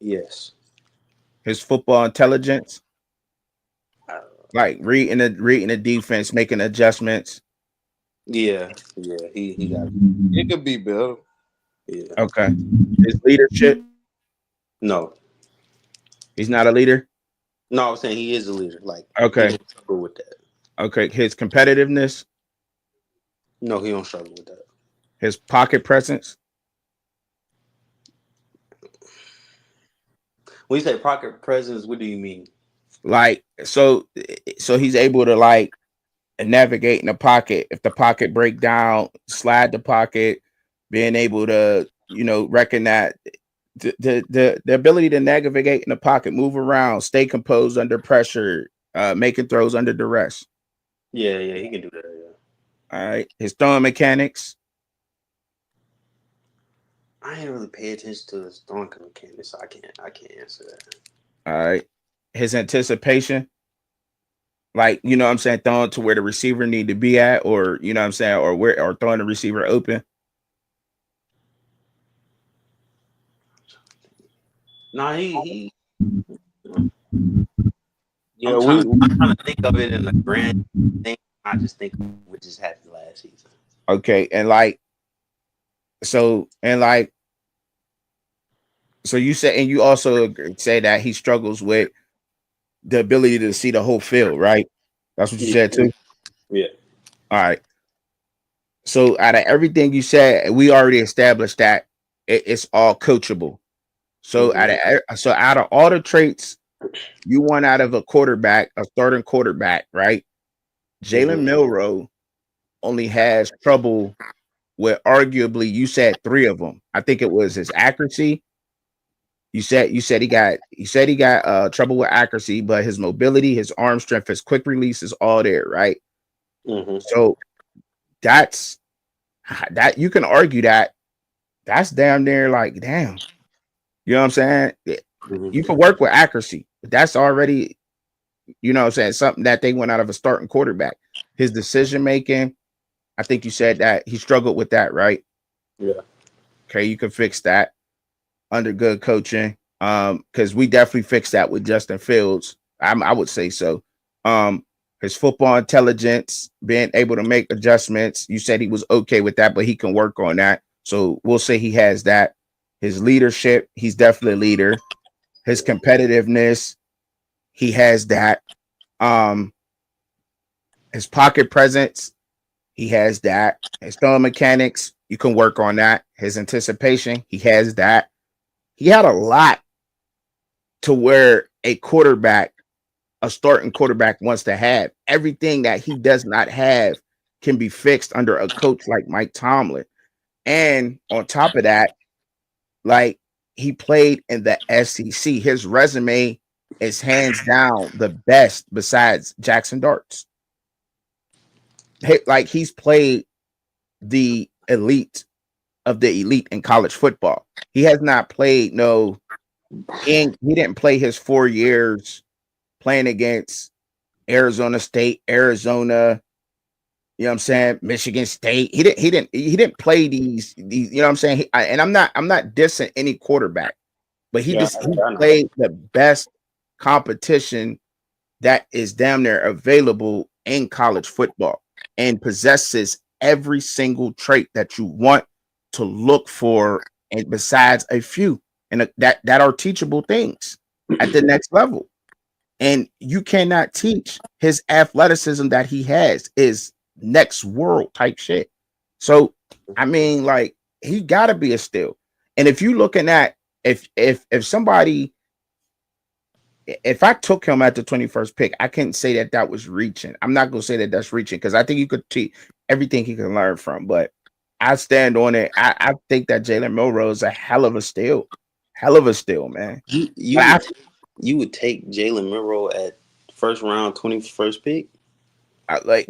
Yes. his football intelligence, like reading the defense, making adjustments. Yeah. Yeah. He got it. It could be better. Yeah. Okay. His leadership, No. he's not a leader. No, I was saying he is a leader. Like, Okay. he don't struggle with that. Okay. His competitiveness, No, he don't struggle with that. his pocket presence. When you say pocket presence, what do you mean? Like so he's able to like navigate in the pocket. If the pocket break down, slide the pocket, being able to, recognize the ability to navigate in the pocket, move around, stay composed under pressure, making throws under duress. Yeah, he can do that. Yeah. All right. His throwing mechanics. I ain't really pay attention to his throwing mechanics, so I can't answer that. All right. His anticipation. Like, what I'm saying, throwing to where the receiver need to be at, or what I'm saying, or throwing the receiver open. No, he Yeah, I'm trying to think of it in the grand thing. I just think of what just happened last season. Okay. So you say, and you also say that he struggles with the ability to see the whole field, right? That's what you said too. Yeah. All right. So out of everything you said, we already established that it's all coachable. So out of all the traits you want out of a quarterback, a starting quarterback, right? Jalen Milroe only has trouble with arguably, you said 3 of them. I think it was his accuracy. You said he got trouble with accuracy, but his mobility, his arm strength, his quick release is all there, right? So that's that you can argue that's damn near like damn. You know what I'm saying? You can work with accuracy, but that's already, what I'm saying, something that they went out of a starting quarterback. His decision making, I think you said that he struggled with that, right? Yeah. Okay, you can fix that under good coaching. Because we definitely fixed that with Justin Fields. I would say so. His football intelligence, being able to make adjustments. You said he was okay with that, but he can work on that. So we'll say he has that. His leadership, he's definitely a leader. His competitiveness, he has that. His pocket presence, he has that. His throwing mechanics, you can work on that. His anticipation, he has that. He had a lot to where a starting quarterback wants to have. Everything that he does not have can be fixed under a coach like Mike Tomlin. And on top of that, like, he played in the SEC. His resume is hands down the best besides Jackson Darts. Like, he's played the elite of the elite in college football. He has not played he didn't play his 4 years playing against Arizona State, Arizona, Michigan State. He didn't play these, I'm saying? I'm not dissing any quarterback, but he played the best competition that is damn near available in college football and possesses every single trait that you want to look for, and besides a few, and that are teachable things at the next level. And you cannot teach his athleticism that he has is next world type shit. So I mean, like, he gotta be a steal. And if you looking at if I took him at the 21st pick, I can't say that was reaching. I'm not gonna say that that's reaching, because I think you could teach everything he can learn from, but I stand on it. I think that Jalen Milroe is a hell of a steal. Hell of a steal, man. You would take Jalen Milroe at first round, 21st pick?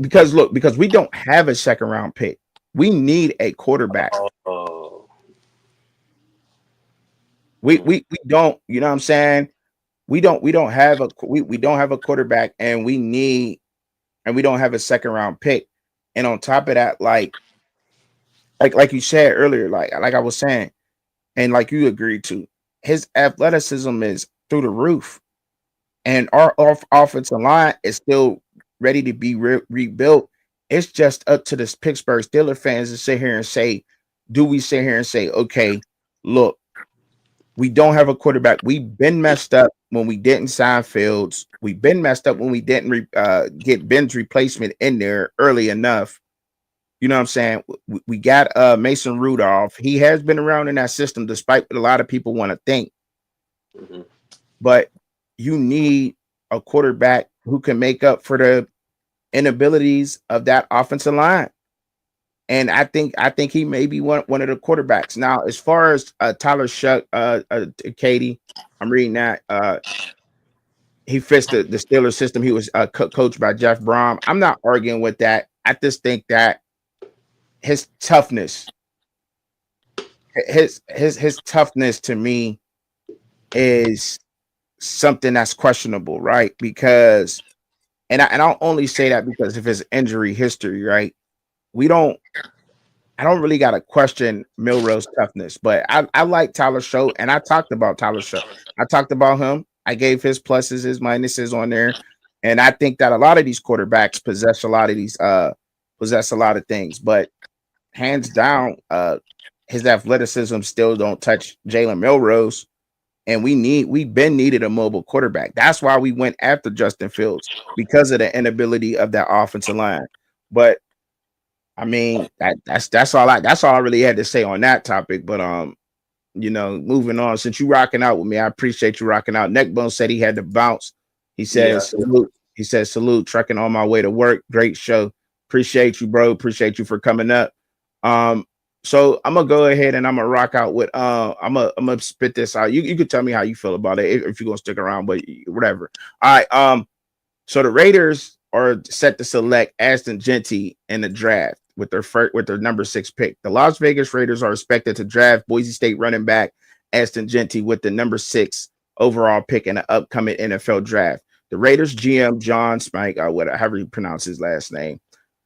Because we don't have a second round pick. We need a quarterback. We don't, you know what I'm saying? We don't have a quarterback, and we don't have a second round pick. And on top of that, like you said earlier, like I was saying, and like you agreed to, his athleticism is through the roof, and our offensive line is still ready to be rebuilt. It's just up to the Pittsburgh Steelers fans to sit here and say, do we sit here and say, okay, look, we don't have a quarterback. We've been messed up when we didn't sign Fields. We've been messed up when we didn't get Ben's replacement in there early enough. You know what I'm saying? We got Mason Rudolph. He has been around in that system, despite what a lot of people want to think. Mm-hmm. But you need a quarterback who can make up for the inabilities of that offensive line. And I think he may be one of the quarterbacks. Now, as far as Tyler Shuck, Katie, I'm reading that. He fits the Steelers system. He was coached by Jeff Brom. I'm not arguing with that. I just think that his toughness, his toughness to me is something that's questionable, right? Because, and I'll only say that because of his injury history, right? I don't really got to question Milroe's toughness, but I like Tyler Show, and I talked about Tyler Show. I talked about him. I gave his pluses, his minuses on there, and I think that a lot of these quarterbacks possess a lot of things, but hands down, his athleticism still don't touch Jalen Milroe's, and we've been needed a mobile quarterback. That's why we went after Justin Fields, because of the inability of that offensive line. But I mean, that's all I really had to say on that topic. But moving on, since you rocking out with me, I appreciate you rocking out. Neckbone said he had to bounce. He says salute. He says salute, trucking on my way to work. Great show. Appreciate you, bro. Appreciate you for coming up. So I'm gonna go ahead and I'm gonna rock out with I'm gonna spit this out. You could tell me how you feel about it if you're gonna stick around, but whatever. All right. So the Raiders are set to select Ashton Jeanty in the draft with their number 6 pick. The Las Vegas Raiders are expected to draft Boise State running back Ashton Jeanty with the number 6 overall pick in the upcoming NFL draft. The Raiders GM John Smike, however you pronounce his last name,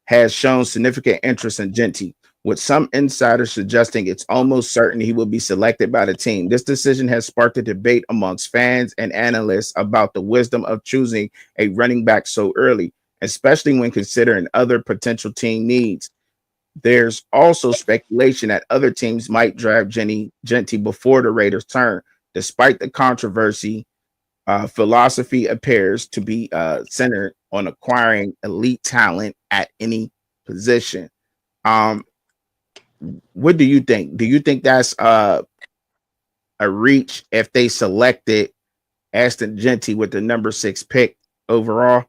has shown significant interest in Jeanty, with some insiders suggesting it's almost certain he will be selected by the team. This decision has sparked a debate amongst fans and analysts about the wisdom of choosing a running back so early, especially when considering other potential team needs. There's also speculation that other teams might draft Jeanty before the Raiders' turn. Despite the controversy, philosophy appears to be centered on acquiring elite talent at any position. What do you think? Do you think that's a reach if they selected Ashton Jeanty with the number 6 pick overall?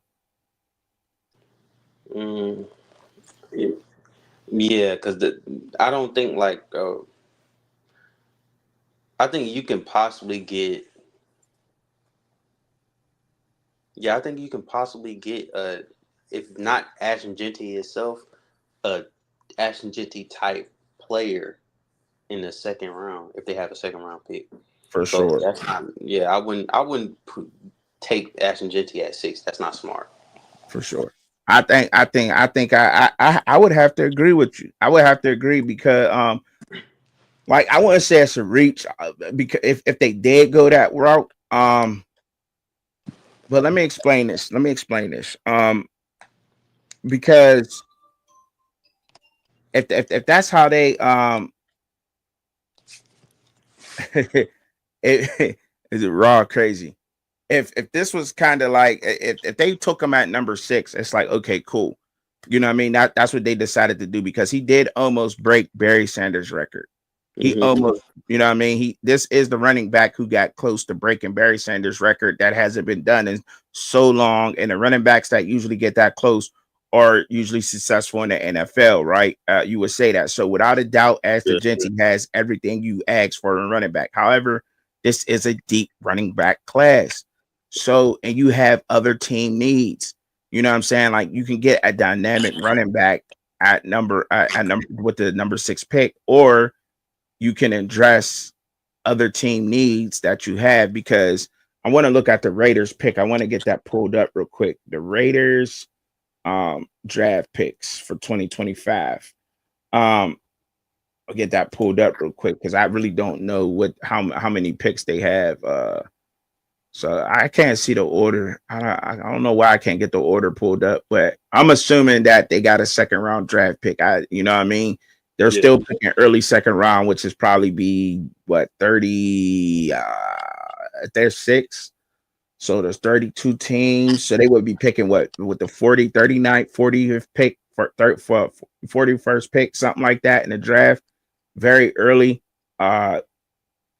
Yeah, because I don't think I think you can possibly get. Yeah, I think you can possibly get if not Ashton Jeanty itself, a Ashton Jeanty type player in the second round if they have a second round pick. For sure. That's not. Yeah, I wouldn't take Ashton Jeanty at 6. That's not smart. For sure. I think I would have to agree with you. I would have to agree because I wouldn't say it's a reach because if they did go that route, but let me explain this. Because if that's how they is it raw crazy? If this was kind of like if they took him at number 6, it's like, okay, cool. You know what I mean? That's what they decided to do because he did almost break Barry Sanders' record. He almost, you know what I mean? This is the running back who got close to breaking Barry Sanders' record. That hasn't been done in so long. And the running backs that usually get that close are usually successful in the NFL, right? You would say that. So without a doubt, Ashton Jeanty has everything you ask for a running back. However, this is a deep running back class. So, and you have other team needs. You know what I'm saying? Like you can get a dynamic running back at number with the number 6 pick, or you can address other team needs that you have, because I want to look at the Raiders pick. I want to get that pulled up real quick. The Raiders draft picks for 2025. I'll get that pulled up real quick because I really don't know how many picks they have. So I can't see the order. I don't know why I can't get the order pulled up, but I'm assuming that they got a second round draft pick. You know what I mean? They're still picking early second round, which is probably be what 30. They're 6. So there's 32 teams. So they would be picking what with the 39th, 40th pick for 41st pick, something like that in the draft, very early.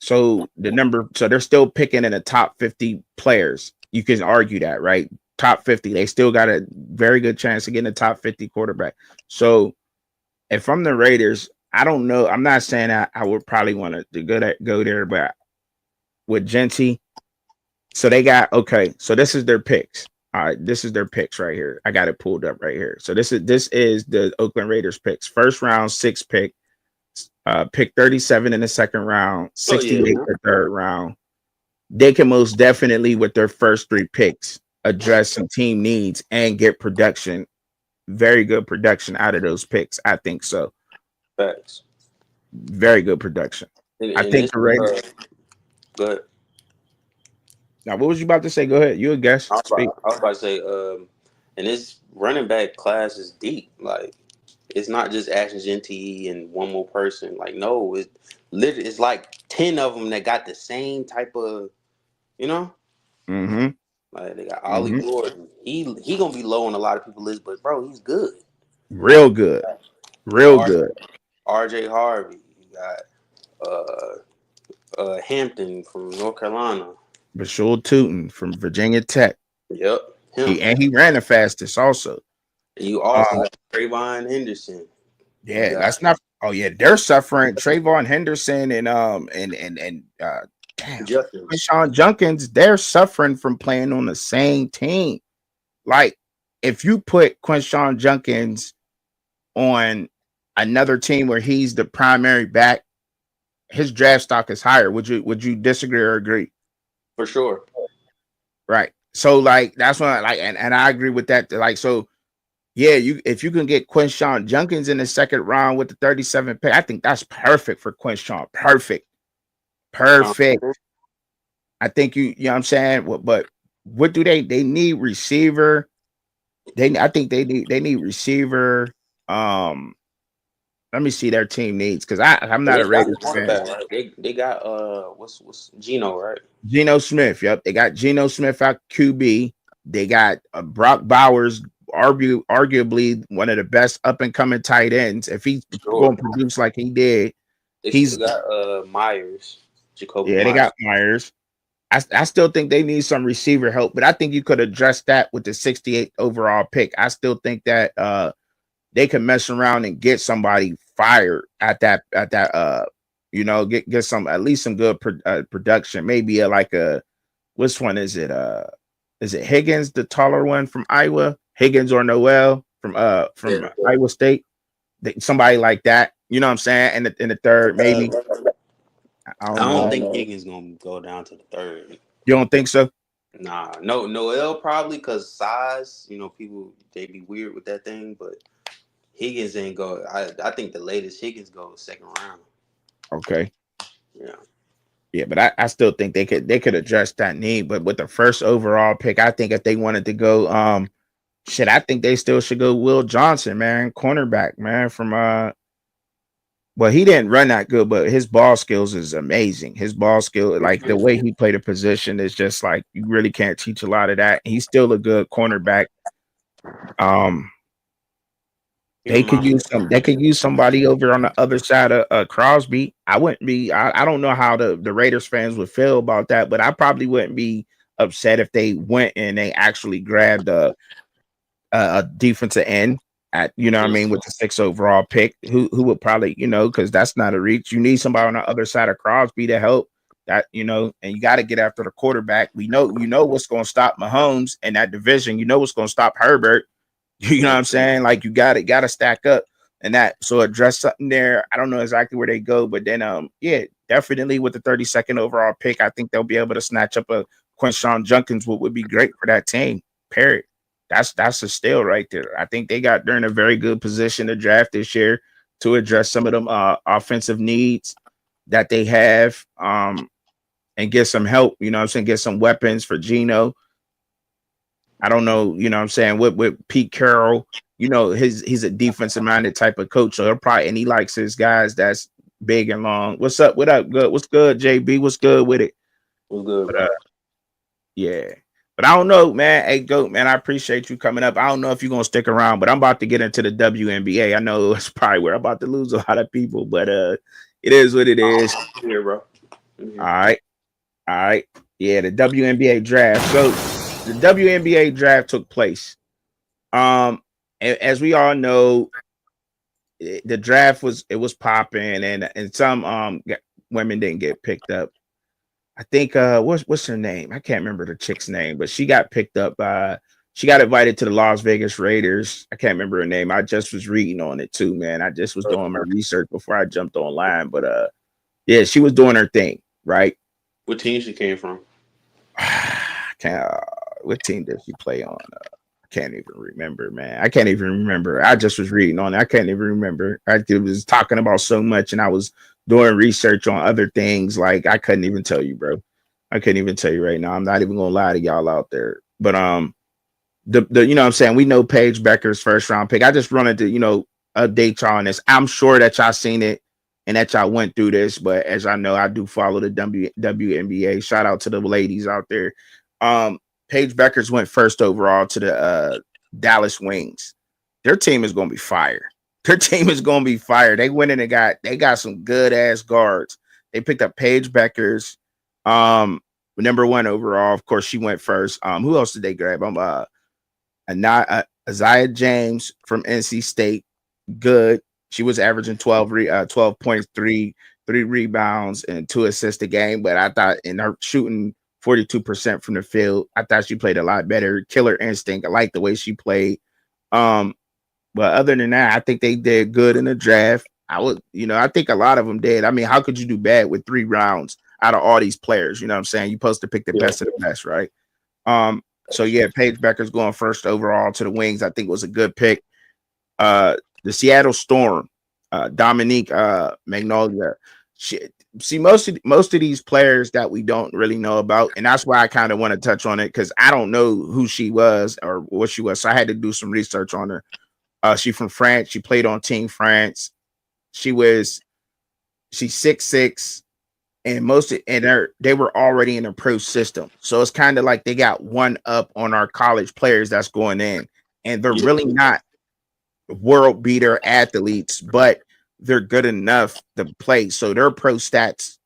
So they're still picking in the top 50 players. You can argue that, right? Top 50. They still got a very good chance to get in the top 50 quarterback. So if I'm the Raiders, I don't know. I'm not saying I would probably want to go there, but with Genty, so they got so this is their picks. All right, this is their picks right here. I got it pulled up right here. So this is the Oakland Raiders picks. First round, 6 pick. Pick 37 in the second round, 68 the third round. They can most definitely, with their first 3 picks, address some team needs and get production, very good production out of those picks. I think so. Facts. Very good production. I think the Raiders. Go ahead. Now, what was you about to say? Go ahead. You a guest. I was about to say, and this running back class is deep. Like, it's not just Ashton Genty and one more person. Like, no, it's like 10 of them that got the same type of, you know. Mm-hmm. Like they got Ollie Gordon. He gonna be low on a lot of people's list, but bro, he's good. Real good. Good. RJ Harvey. You got Hampton from North Carolina. Bashul Tootin from Virginia Tech. Yep. He ran the fastest also. You also got Trayvon Henderson. Yeah, that's not. Oh yeah, they're suffering. Trayvon Henderson and Quinshon Judkins, they're suffering from playing on the same team. Like, if you put Quinshon Judkins on another team where he's the primary back, his draft stock is higher. Would you disagree or agree? For sure. Right. So like that's what I like, and I agree with that. Like, so yeah, if you can get Quinshon Judkins in the second round with the 37th pick, I think that's perfect for Quinshon. Perfect. I think you know what I'm saying. But what do they need? Receiver. I think they need receiver. Let me see their team needs, because I'm not a Raiders fan. Right? They got what's Geno, right? Geno Smith. Yep, they got Geno Smith out QB. They got Brock Bowers, arguably one of the best up and coming tight ends. If he's going to produce like he did, he's got Myers. Jacoby Myers. They got Myers. I still think they need some receiver help, but I think you could address that with the 68th overall pick. I still think that they can mess around and get somebody fired at that get some, at least some good production. Maybe which one is it? Is it Higgins, the taller one from Iowa? Higgins or Noel from Iowa State? Somebody like that. You know what I'm saying? And in the third, maybe. I don't think Higgins gonna go down to the third. You don't think so? Nah, no, Noel probably because size. You know, people they be weird with that thing, but Higgins ain't go. I think the latest Higgins goes second round. Okay. Yeah, but I still think they could address that need. But with the first overall pick, I think if they wanted to go, I think they still should go Will Johnson, man, cornerback, man, from well, he didn't run that good, but his ball skills is amazing. His ball skill, like the way he played a position, is just like you really can't teach a lot of that. He's still a good cornerback. They could use somebody over on the other side of Crosby. I don't know how the Raiders fans would feel about that, but I probably wouldn't be upset if they went and they actually grabbed a defensive end at, you know what I mean, with the 6th overall pick, who would probably, because that's not a reach. You need somebody on the other side of Crosby to help that, and you got to get after the quarterback. We know, what's going to stop Mahomes in that division. You know what's going to stop Herbert. You know what I'm saying? Like, you got to stack up and that. So address something there. I don't know exactly where they go, but then, definitely with the 32nd overall pick, I think they'll be able to snatch up a Quinshon Judkins, what would be great for that team. Period. That's a steal right there. I think they're in a very good position to draft this year to address some of them offensive needs that they have, and get some help. You know what I'm saying? Get some weapons for Geno. I don't know. You know what I'm saying? With Pete Carroll, you know, he's a defensive minded type of coach, so and he likes his guys that's big and long. What's up? What up? Good. What's good, JB? What's good with it? What's good, But, bro? yeah. But I don't know, man. Hey, Goat, man, I appreciate you coming up. I don't know if you're going to stick around, but I'm about to get into the WNBA. I know it's probably where I'm about to lose a lot of people, but it is what it is. Here, bro. All right. Yeah, the WNBA draft. So the WNBA draft took place. As we all know, the draft was popping, and some women didn't get picked up. I think what's her name? I can't remember the chick's name, but she got picked up by she got invited to the Las Vegas Raiders. I can't remember her name. I just was reading on it too, man. I just was doing my research before I jumped online. But yeah, she was doing her thing, right? What team she came from? What team did she play on? I can't even remember, man. I can't even remember. I just was reading on it. I can't even remember. I was talking about so much, and I was doing research on other things. Like I couldn't even tell you, bro. I couldn't even tell you right now. I'm not even gonna lie to y'all out there. But the you know what I'm saying, we know Paige Becker's first round pick. I just wanted to, you know, update y'all on this. I'm sure that y'all seen it and that y'all went through this, but as I know, I do follow the WNBA. Shout out to the ladies out there. Paige Becker's went first overall to the Dallas Wings. Their team is gonna be fire. Their team is gonna be fire. They went in and got some good ass guards. They picked up Paige Becker's number 1 overall. Of course, she went first. Who else did they grab? Isaiah James from NC State. Good. She was averaging 12 points, 3 rebounds, and 2 assists a game. But I thought in her shooting 42% from the field, I thought she played a lot better. Killer instinct. I like the way she played. But other than that, I think they did good in the draft. I think a lot of them did. I mean, how could you do bad with 3 rounds out of all these players? You know what I'm saying? You're supposed to pick the best of the best, right? So yeah, Paige Becker's going first overall to the Wings. I think it was a good pick. The Seattle Storm, Dominique Magnolia. Most of these players that we don't really know about, and that's why I kind of want to touch on it because I don't know who she was or what she was. So I had to do some research on her. She's from France. She played on Team France. She's 6'6", and they were already in a pro system. So it's kind of like they got one up on our college players that's going in, and they're really not world beater athletes, but they're good enough to play. So their pro stats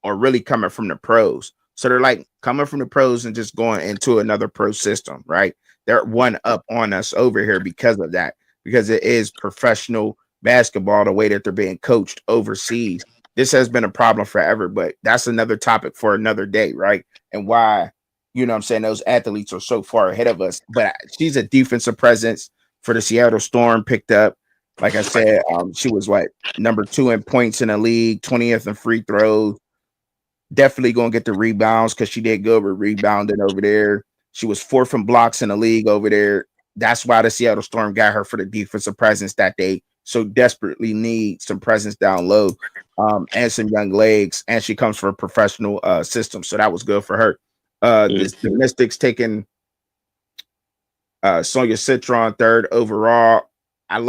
are really coming from the pros. So they're like coming from the pros and just going into another pro system, right? They're one up on us over here because of that, because it is professional basketball, the way that they're being coached overseas. This has been a problem forever, but that's another topic for another day, right? And why, you know what I'm saying, those athletes are so far ahead of us. But she's a defensive presence for the Seattle Storm, picked up. Like I said, she was number 2 in points in the league, 20th in free throws. Definitely going to get the rebounds because she did good with rebounding over there. She was 4th in blocks in the league over there. That's why the Seattle Storm got her, for the defensive presence that they so desperately need, some presence down low, and some young legs. And she comes from a professional system, so that was good for her. The Mystics taking Sonia Citron 3rd overall. I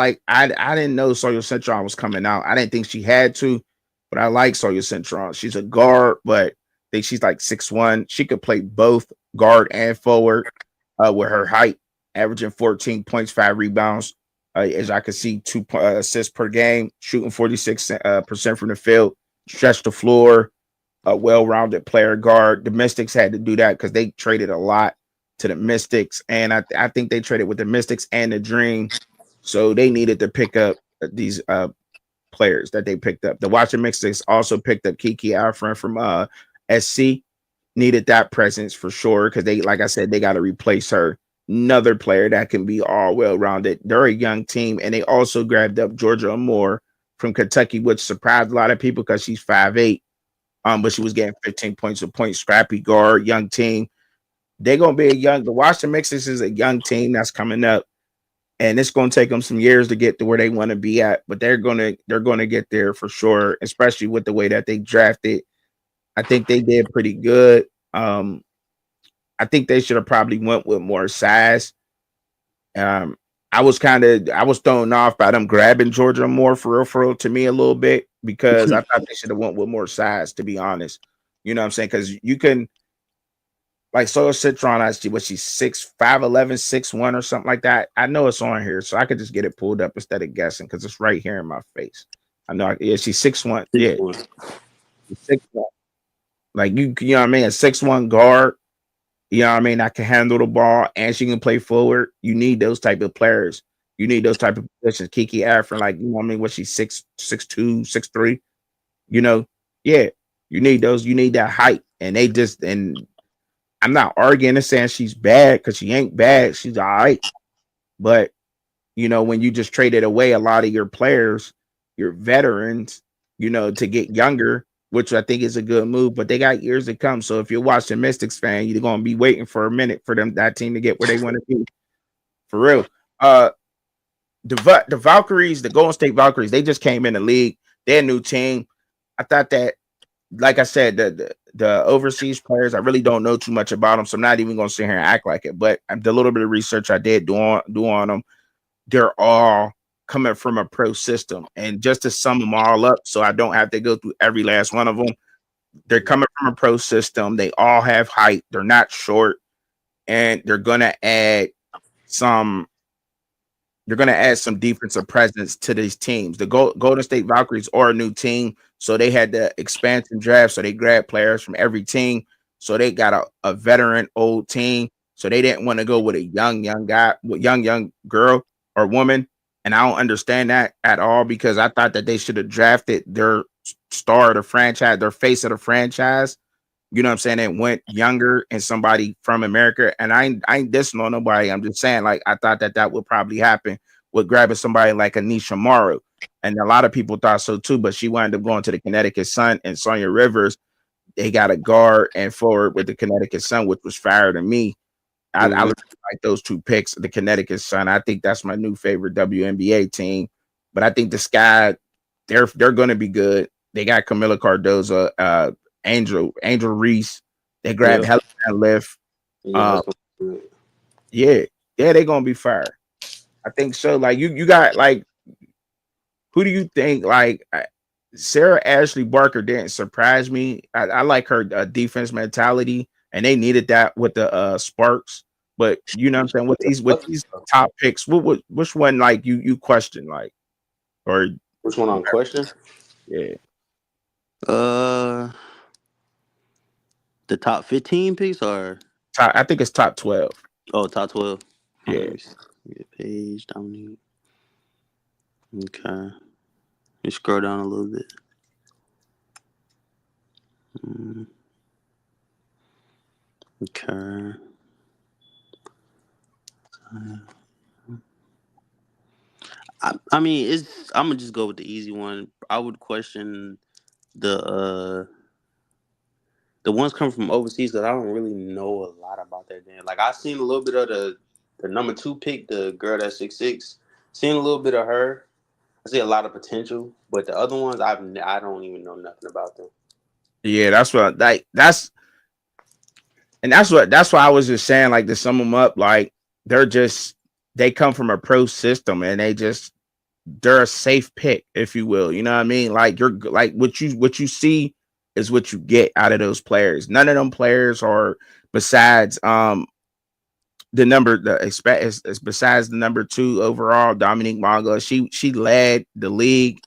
didn't know Sonia Citron was coming out. I didn't think she had to, but I like Sonia Citron. She's a guard, but I think she's like 6'1". She could play both guard and forward with her height, averaging 14 points, 5 rebounds. As I can see, 2 assists per game, shooting 46% from the field, stretch the floor, a well-rounded player guard. The Mystics had to do that because they traded a lot to the Mystics, and I think they traded with the Mystics and the Dream, so they needed to pick up these players that they picked up. The Washington Mystics also picked up Kiki Alfred from SC. Needed that presence for sure because they, like I said, they got to replace her. Another player that can be all well-rounded. They're a young team, and they also grabbed up Georgia Moore from Kentucky, which surprised a lot of people because she's 5'8", But she was getting 15 points a point, scrappy guard, young team. They're gonna be the Washington Mystics is a young team that's coming up, and it's gonna take them some years to get to where they want to be at, but they're gonna get there for sure, especially with the way that they drafted. I think they did pretty good. I think they should have probably went with more size. I was thrown off by them grabbing Georgia more for real to me a little bit, because I thought they should have went with more size, to be honest. You know what I'm saying? Because you can, like, Soil Citron, I see what she's 6'5", 6'1" or something like that. I know it's on here, so I could just get it pulled up instead of guessing, because it's right here in my face. I know, yeah, she's 6'1". Yeah, 6'1". Like, you know what I mean? A 6'1" guard, you know what I mean, that can handle the ball and she can play forward. You need those type of players. You need those type of positions. Kiki Afrin, like, you know what I mean? What, she's 6'2", 6'3", you know? Yeah, you need those. You need that height. And I'm not arguing and saying she's bad, because she ain't bad. She's all right. But, you know, when you just traded away a lot of your players, your veterans, you know, to get younger, which I think is a good move, but they got years to come. So if you're watching Mystics fan, you're going to be waiting for a minute for that team to get where they want to be. For real. The Valkyries, the Golden State Valkyries, they just came in the league. They're a new team. I thought that, like I said, the overseas players, I really don't know too much about them, so I'm not even going to sit here and act like it. But the little bit of research I did do on them, they're all coming from a pro system. And just to sum them all up, so I don't have to go through every last one of them, they're coming from a pro system. They all have height. They're not short, and they're going to add some defensive presence to these teams. The Golden State Valkyries are a new team, so they had the expansion draft, so they grabbed players from every team. So they got a veteran old team. So they didn't want to go with a young guy, young girl or woman. And I don't understand that at all, because I thought that they should have drafted their star of the franchise, their face of the franchise. You know what I'm saying? And went younger and somebody from America. And I ain't dissing on nobody. I'm just saying, like, I thought that would probably happen with grabbing somebody like Anisha Morrow. And a lot of people thought so too, but she wound up going to the Connecticut Sun, and Sonia Rivers, they got a guard and forward with the Connecticut Sun, which was fire to me. I really like those two picks, the Connecticut Sun. I think that's my new favorite WNBA team. But I think the Sky, they're going to be good. They got Camila Cardoza, Angel Reese. They grabbed Helen Lift. Yeah, they're gonna be fire. I think so. Like, you got, like, who do you think? Like, Sarah Ashley Barker didn't surprise me. I like her defense mentality, and they needed that with the Sparks. But you know what I'm saying, with these top picks, which one, like, you question, like, or which one on question? Yeah. The top 15 picks, or I think it's top 12. Oh, top 12. Yeah. Page Dominique. Okay. You scroll down a little bit. Okay. I mean, I'm gonna just go with the easy one. I would question the ones coming from overseas, because I don't really know a lot about that game. Like, I've seen a little bit of the number 2 pick, the girl that's 6'6". Seen a little bit of her. I see a lot of potential, but the other ones, I don't even know nothing about them. Yeah, that's why I was just saying, like, to sum them up, like, they come from a pro system, and they're a safe pick, if you will. You know what I mean? Like, you're like, what you see is what you get out of those players. None of them players are, besides besides the number 2 overall, Dominique Monga. She led the league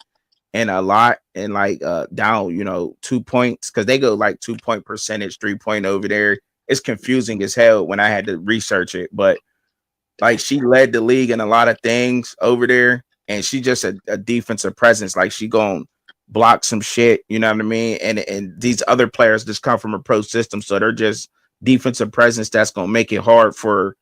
in a lot, and like down 2 points, because they go like 2-point percentage, 3-point over there. It's confusing as hell when I had to research it, but like, she led the league in a lot of things over there, and she just a defensive presence. Like, she gonna block some shit, you know what I mean? And these other players just come from a pro system, so they're just defensive presence that's gonna make it hard for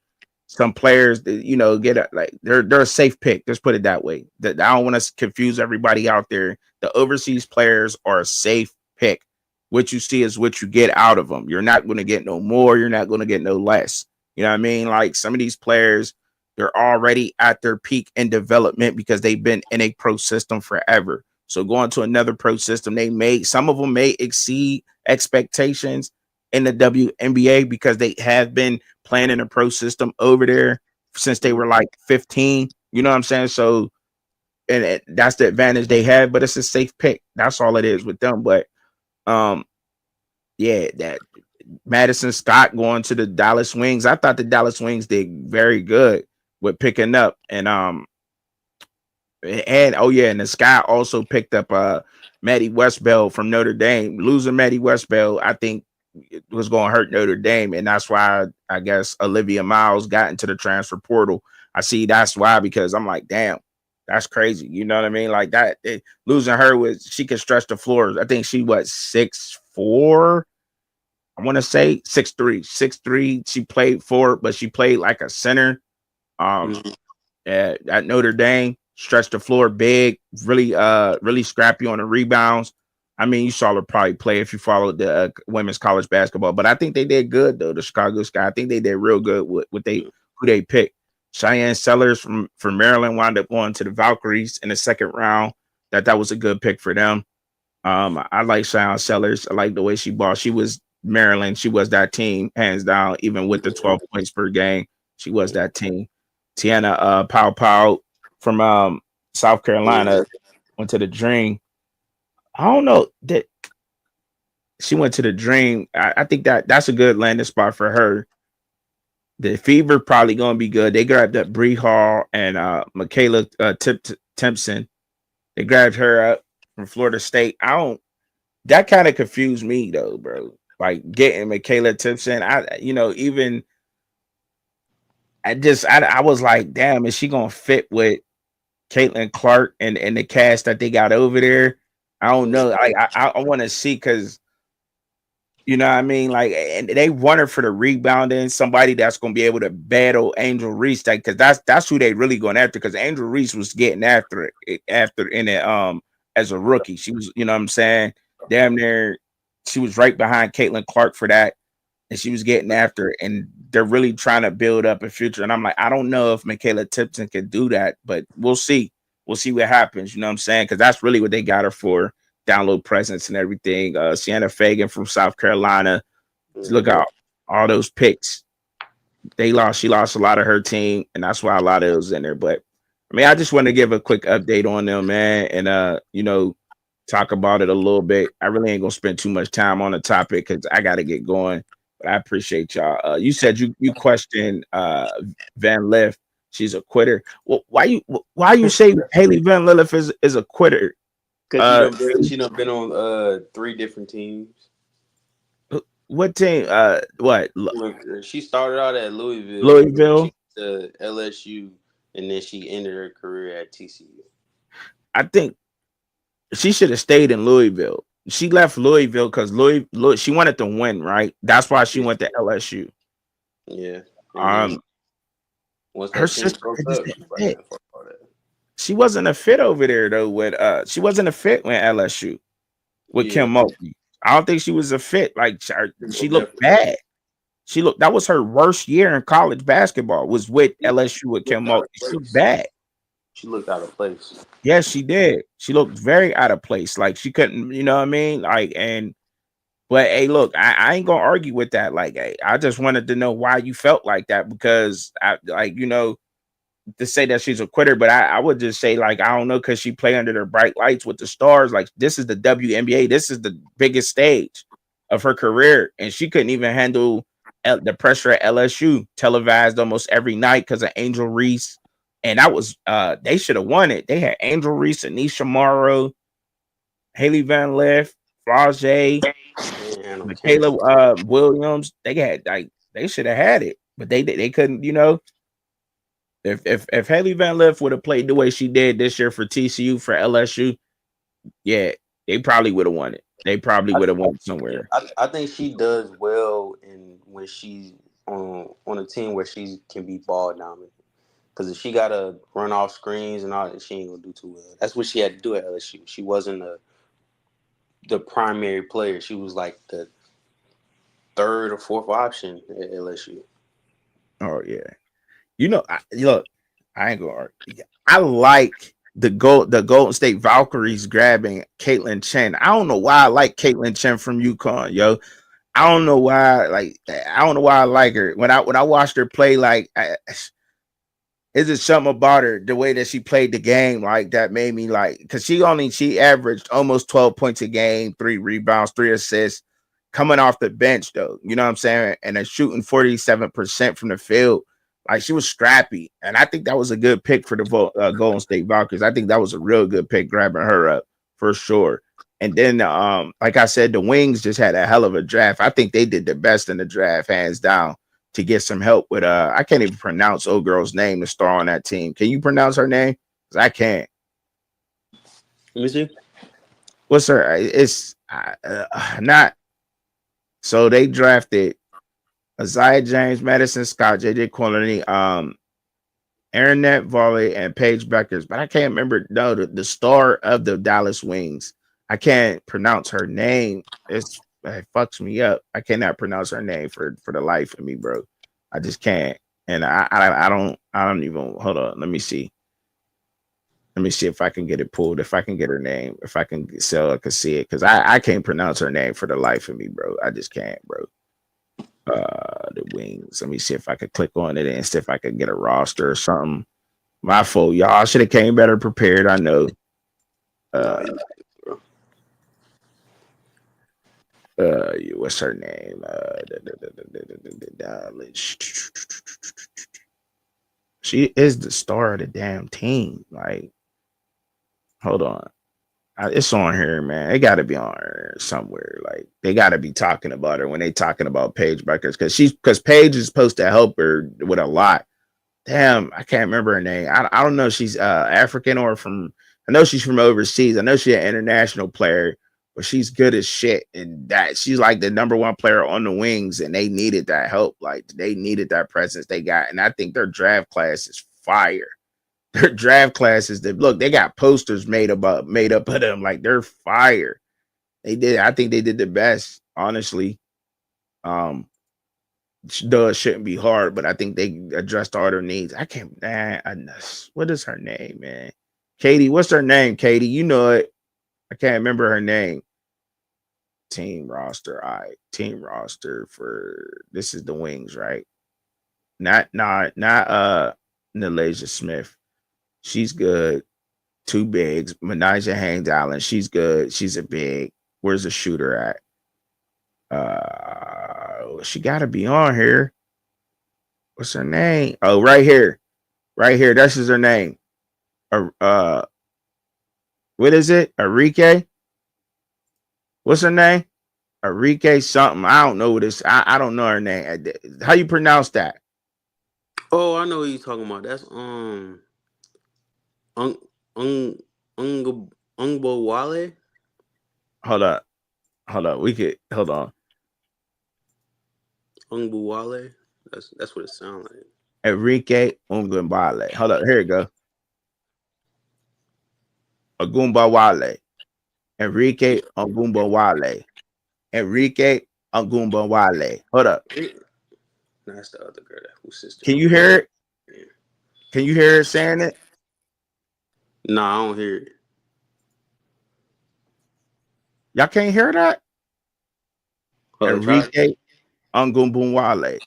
some players that, get like, they're a safe pick. Just put it that way. That I don't want to confuse everybody out there. The overseas players are a safe pick. What you see is what you get out of them. You're not going to get no more. You're not going to get no less. You know what I mean? Like some of these players, they're already at their peak in development because they've been in a pro system forever. So going to another pro system, some of them may exceed expectations in the WNBA because they have been playing in a pro system over there since they were like 15. You know what I'm saying? So, and that's the advantage they have, but it's a safe pick. That's all it is with them. But yeah, that Madison Scott going to the Dallas Wings. I thought the Dallas Wings did very good with picking up. And oh yeah, and the Sky also picked up Maddie Westbell from Notre Dame. Losing Maddie Westbell, I think it was going to hurt Notre Dame, and that's why I guess Olivia Miles got into the transfer portal. I see that's why, because I'm like, damn, that's crazy. You know what I mean? Like that, losing her she could stretch the floor. I think she was 6'4". I want to say 6'3". 6'3". She played forward, but she played like a center. At Notre Dame, stretched the floor big, really scrappy on the rebounds. I mean, you saw her probably play if you followed the women's college basketball, but I think they did good though. The Chicago Sky, I think they did real good with who they picked. Cheyenne Sellers from Maryland wound up going to the Valkyries in the second round. That was a good pick for them. I like Cheyenne Sellers. I like the way she ball. She was Maryland. She was that team hands down. Even with the 12 points per game, she was that team. Tiana Pow from South Carolina went to the Dream. I don't know that she went to the Dream. I think that's a good landing spot for her. The Fever probably going to be good. They grabbed up Bree Hall and Michaela Timpson. They grabbed her up from Florida State. That kind of confused me though, bro. Like getting Michaela Timpson. I was like, damn, is she gonna fit with Caitlin Clark and the cast that they got over there? I don't know. I want to see, because you know what I mean? Like, and they want her for the rebounding, somebody that's gonna be able to battle Angel Reese, because that's who they really going after. Because Angel Reese was getting after it as a rookie. She was, you know what I'm saying? Damn near, she was right behind Caitlin Clark for that, and she was getting after it. And they're really trying to build up a future. And I'm like, I don't know if Michaela Tipton can do that, but we'll see. We'll see what happens. You know what I'm saying? Because that's really what they got her for. Download presence and everything. Sienna Fagan from South Carolina. Look out, all those picks. She lost a lot of her team, and that's why a lot of it was in there. But I mean, I just want to give a quick update on them, man, and talk about it a little bit. I really ain't gonna spend too much time on the topic because I gotta get going. But I appreciate y'all. You said you questioned Van Lith. She's a quitter. Well, why you say Haley Van Lith is a quitter? Because she done been on 3 different teams. What team? What? She started out at Louisville. Louisville. To LSU, and then she ended her career at TCU. I think she should have stayed in Louisville. She left Louisville because she wanted to win, right? That's why she went to LSU. Yeah. Her sister. She wasn't a fit over there though. She wasn't a fit with LSU with Kim Mulkey. I don't think she was a fit. Like she looked bad. That was her worst year in college basketball. Was with LSU with Kim Mulkey. She looked bad. She looked out of place. Yes, she did. She looked very out of place. Like she couldn't, you know what I mean? But hey, look, I ain't gonna argue with that. Like, hey, I just wanted to know why you felt like that, because to say that she's a quitter, but I would just say, like, I don't know, because she played under the bright lights with the stars. Like, this is the WNBA. This is the biggest stage of her career, and she couldn't even handle the pressure at LSU, televised almost every night because of Angel Reese. And that was they should have won it. They had Angel Reese, Anisha Morrow, Haley Van Lith, Flage, Michaela Williams. They should have had it, but they couldn't. If Haley Van Lith would have played the way she did this year for TCU, for LSU, yeah, they probably would have won it. They probably would have won somewhere. I think she does well when she's on a team where she can be ball dominant. Because if she got to run off screens and all that, she ain't going to do too well. That's what she had to do at LSU. She wasn't the primary player. She was like the third or fourth option at LSU. Oh yeah. Look, I ain't gonna argue. I like the Golden State Valkyries grabbing Caitlin Chen. I don't know why I like Caitlin Chen from UConn, yo. I don't know why. I don't know why I like her. When I watched her play, is it something about her, the way that she played the game, like that made me like, because she averaged almost 12 points a game, 3 rebounds, 3 assists, coming off the bench though. You know what I'm saying? And then shooting 47% from the field. Like she was scrappy, and I think that was a good pick for the Golden State Valkyries. I think that was a real good pick, grabbing her up for sure. And then, like I said, the Wings just had a hell of a draft. I think they did the best in the draft, hands down, to get some help with. I can't even pronounce old girl's name to star on that team. Can you pronounce her name? Because I can't. Let me see. What's her? It's not. So they drafted Isaiah James, Madison Scott, JJ Quilleney, Aaronette Volley, and Paige Beckers. But I can't remember the star of the Dallas Wings. I can't pronounce her name. It fucks me up. I cannot pronounce her name for the life of me, bro. I just can't. And I don't even, hold on. Let me see. Let me see if I can get it pulled. If I can get her name, if I can I can see it. Because I can't pronounce her name for the life of me, bro. I just can't, bro. The Wings. Let me see if I could click on it and see if I could get a roster or something. My fault, y'all. I should have came better prepared. I know. What's her name? She is the star of the damn team. Like, hold on. It's on here, man. It got to be on her somewhere. Like, they got to be talking about her when they talking about Paige Beckers, because Paige is supposed to help her with a lot. Damn, I can't remember her name. I don't know if she's African or from. I know she's from overseas. I know she's an international player, but she's good as shit. And that she's like the number 1 player on the Wings, and they needed that help. Like, they needed that presence they got, and I think their draft class is fire. Their draft classes, they got posters made up of them. Like, they're fire. I think they did the best, honestly. Though it shouldn't be hard, but I think they addressed all their needs. What is her name, man? Katie, what's her name? Katie, you know it. I can't remember her name. Team roster. All right. Team roster for this is the Wings, right? Not Nalasia Smith. She's good. 2 bigs. Menija Haynes Allen. She's good. She's a big. Where's the shooter at? She gotta be on here. What's her name? Oh, right here. Right here. This is her name. What is it? Arike? What's her name? Arike something. I don't know this. I don't know her name. How you pronounce that? Oh, I know what you're talking about. That's Ungbowale. Hold up. We could hold on. Ungbowale. That's what it sounds like. Enrique Ungumbale. Hold up. Here you go. Agumbawale. Enrique Agumbawale. Enrique Agumbawale. Hold up. That's the other girl whose sister. Can you hear it? Yeah. Can you hear her saying it? No, I don't hear it. Y'all can't hear that? Enrique Ungumbawale.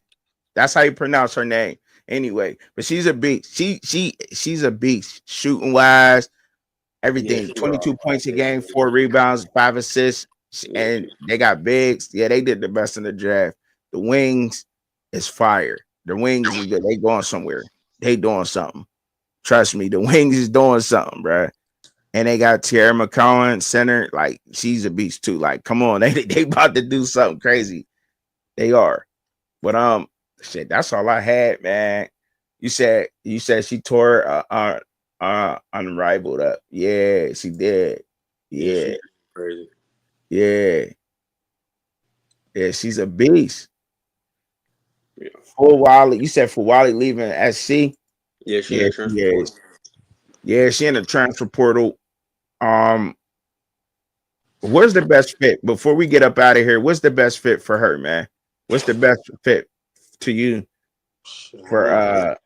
That's how you pronounce her name. Anyway, but she's a beast. She's a beast. Shooting wise, everything. Yeah, 22 points a game, 4 rebounds, 5 assists, and they got bigs. Yeah, they did the best in the draft. The Wings is fire. The Wings is good. They going somewhere. They doing something. Trust me, the Wings is doing something, bro. And they got Tierra McCowan center. Like, she's a beast too. Like, come on, they about to do something crazy. They are. But shit, that's all I had, man. You said she tore Unrivaled up. Yeah, she did. Yeah. Crazy. Yeah. Yeah, she's a beast. Yeah. You said Fuwali leaving SC? Yeah, she in the transfer portal. Yeah, she in the transfer portal. Where's the best fit before we get up out of here? What's the best fit for her, man? What's the best fit to you Shit, for I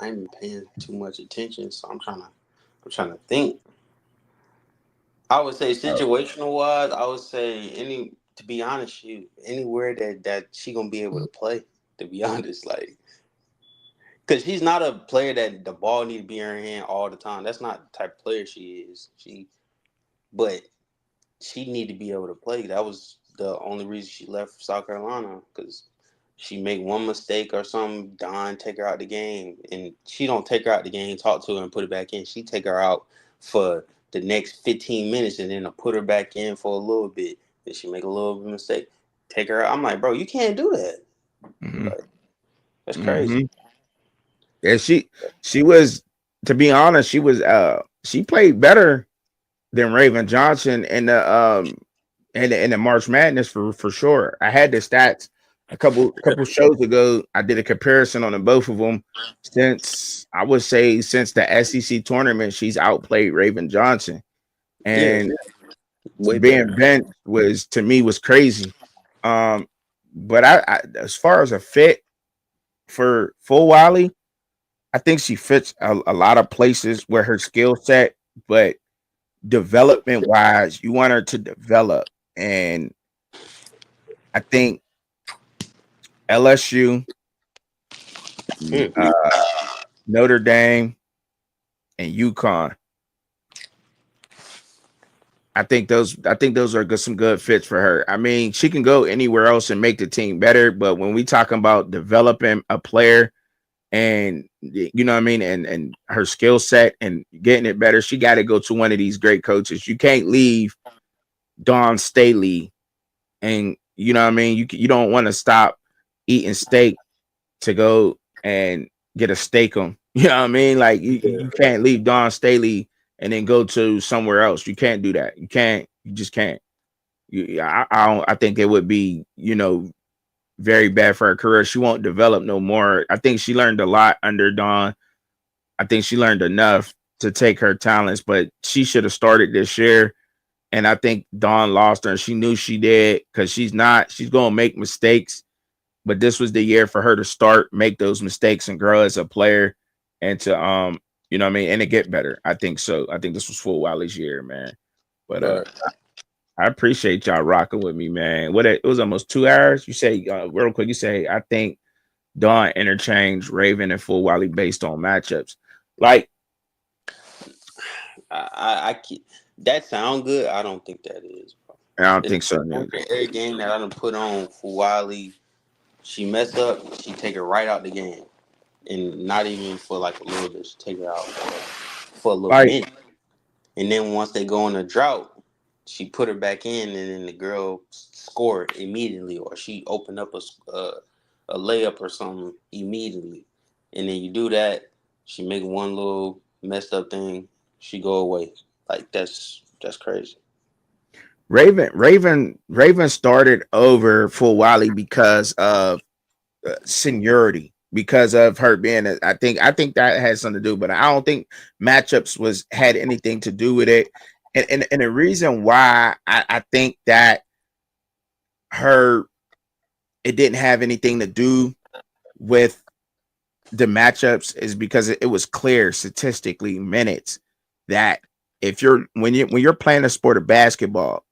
ain't been paying too much attention, so I'm trying to think. I would say situational wise, I would say to be honest, anywhere that she gonna be able to play. To be honest, like, because she's not a player that the ball need to be in her hand all the time. That's not the type of player she is. But she need to be able to play. That was the only reason she left South Carolina, because she make one mistake or something, Don take her out the game, and she don't take her out the game, talk to her, and put it back in. She take her out for the next 15 minutes, and then put her back in for a little bit. Then she make a little mistake, take her out. I'm like, bro, you can't do that. Mhm. Like, that's crazy. Yeah, she was, to be honest, she played better than Raven Johnson in the March Madness for sure. I had the stats a couple shows ago. I did a comparison on the both of them. Since the SEC tournament, she's outplayed Raven Johnson, and Way being better. benched was, to me, was crazy. But I as far as a fit for Full Wiley, I think she fits a lot of places where her skill set, but development wise, you want her to develop. And I think LSU, Notre Dame, and UConn. I think those are some good fits for her. I mean, she can go anywhere else and make the team better, but when we talking about developing a player and you know what I mean, and her skill set and getting it better, she got to go to one of these great coaches. You can't leave Dawn Staley, and you know what I mean. You don't want to stop eating steak to go and get a steak on. You know what I mean? Like you can't leave Dawn Staley and then go to somewhere else. You can't do that. You can't. You just can't. I think it would be, very bad for her career. She won't develop no more. I think she learned a lot under Dawn. I think she learned enough to take her talents, but she should have started this year. And I think Dawn lost her, and she knew she did, because she's going to make mistakes. But this was the year for her to start, make those mistakes, and grow as a player, and to you know what I mean, and to get better. I think so. I think this was Full Wiley's year, man. But I appreciate y'all rocking with me, man. It was almost 2 hours. You say real quick. You say I think Dawn interchanged Raven and Full Wiley based on matchups. Like I that sound good. I don't think that is. Bro. I don't think so. Every game that I done put on for Wiley, she messed up, she take her right out the game, and not even for like a little bit. She take her out for a little minute, and then once they go on a drought, she put her back in, and then the girl scored immediately, or she opened up a layup or something immediately, and then you do that, she make one little messed up thing, she go away. Like that's crazy. Raven started over Full Wiley because of seniority, because of her being I think that had something to do, but I don't think matchups had anything to do with it. And the reason why I think that it didn't have anything to do with the matchups is because it was clear statistically minutes that when you're playing a sport of basketball,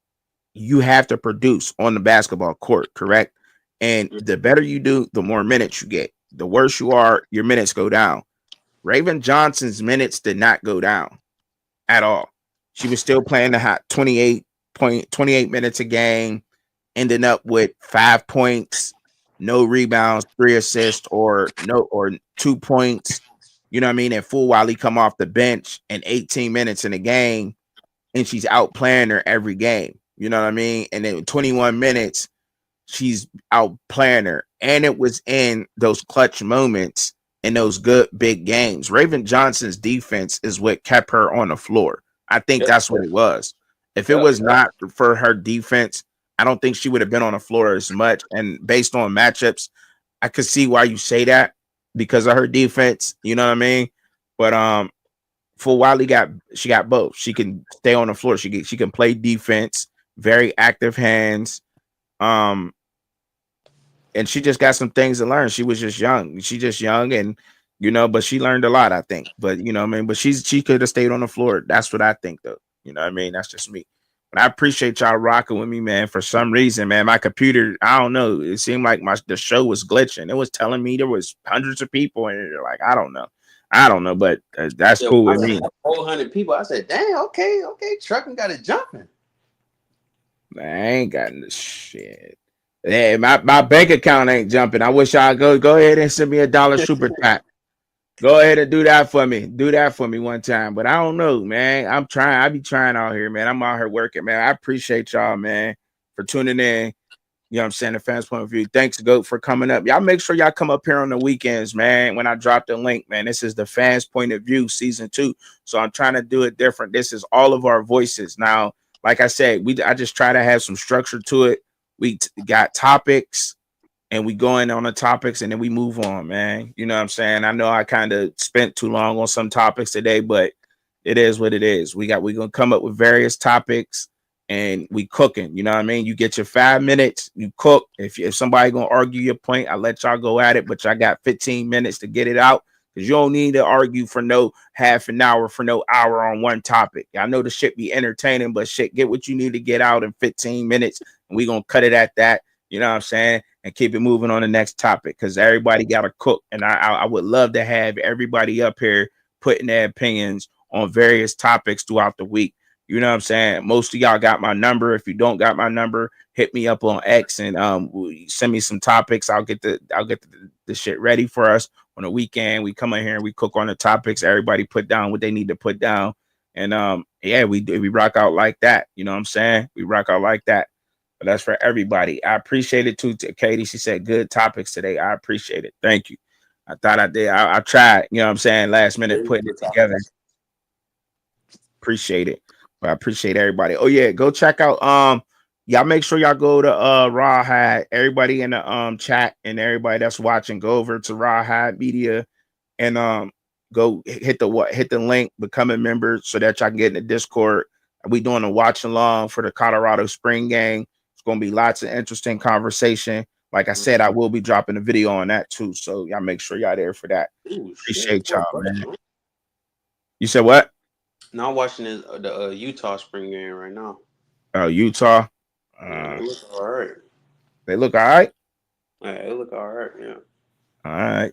you have to produce on the basketball court, correct? And the better you do, the more minutes you get. The worse you are, your minutes go down. Raven Johnson's minutes did not go down at all. She was still playing the hot 28 minutes a game, ending up with 5 points, no rebounds, 3 assists, or 2 points. You know what I mean? And Full Wiley come off the bench in 18 minutes in a game, and she's outplaying her every game. You know what I mean? And then 21 minutes, she's outplaying her. And it was in those clutch moments in those good big games. Raven Johnson's defense is what kept her on the floor. I think that's what it was. If it was not for her defense, I don't think she would have been on the floor as much. And based on matchups, I could see why you say that, because of her defense. You know what I mean? But Full Wiley got both. She can stay on the floor. She can play defense, very active hands. And she just got some things to learn. She was just young. She just young, and but she learned a lot, I think. But what I mean, but she could have stayed on the floor. That's what I think, though. You know what I mean? That's just me. But I appreciate y'all rocking with me, man. For some reason, man, my computer, I don't know. It seemed like the show was glitching. It was telling me there was hundreds of people, and like, I don't know, but that's Yeah, cool I with me. seen 400 people. I said, "Dang, okay, Trucking got it jumping." I ain't got no shit. Hey, my bank account ain't jumping. I wish y'all go ahead and send me $1 super chat. Go ahead and do that for me. Do that for me one time. But I don't know, man. I'm trying. I be trying out here, man. I'm out here working, man. I appreciate y'all, man, for tuning in. You know what I'm saying? The fans point of view. Thanks, Goat, for coming up. Y'all make sure y'all come up here on the weekends, man. When I drop the link, man. This is the fans point of view season 2. So I'm trying to do it different. This is all of our voices. Now, like I said, I just try to have some structure to it. We got topics and we go in on the topics and then we move on, man. You know what I'm saying? I know I kind of spent too long on some topics today, but it is what it is. We're gonna come up with various topics and we cooking. You know what I mean? You get your 5 minutes, you cook. If somebody gonna argue your point, I let y'all go at it, but y'all got 15 minutes to get it out. Because you don't need to argue for no half an hour, for no hour on one topic. I know the shit be entertaining, but shit, get what you need to get out in 15 minutes. And we going to cut it at that. You know what I'm saying? And keep it moving on the next topic. Because everybody got to cook. And I would love to have everybody up here putting their opinions on various topics throughout the week. You know what I'm saying? Most of y'all got my number. If you don't got my number, hit me up on X and send me some topics. I'll get the shit ready for us. On the weekend, we come in here and we cook on the topics. Everybody put down what they need to put down. And we rock out like that. You know what I'm saying? We rock out like that. But that's for everybody. I appreciate it too, Katie. She said good topics today. I appreciate it. Thank you. I thought I did. I tried, you know what I'm saying, last minute putting it together. Appreciate it. But I appreciate everybody. Oh yeah, go check out y'all make sure y'all go to Rawhide. Everybody in the chat and everybody that's watching, go over to Rawhide Media and go hit the link, become a member so that y'all can get in the Discord. We doing a watch along for the Colorado Spring game. It's gonna be lots of interesting conversation. Like I said, I will be dropping a video on that too. So y'all make sure y'all there for that. Ooh, Appreciate shit. y'all, man. You said what? Now I'm watching the Utah spring game right now. Oh, Utah. It looks all right. They look all right. Yeah, it look all right. Yeah. All right.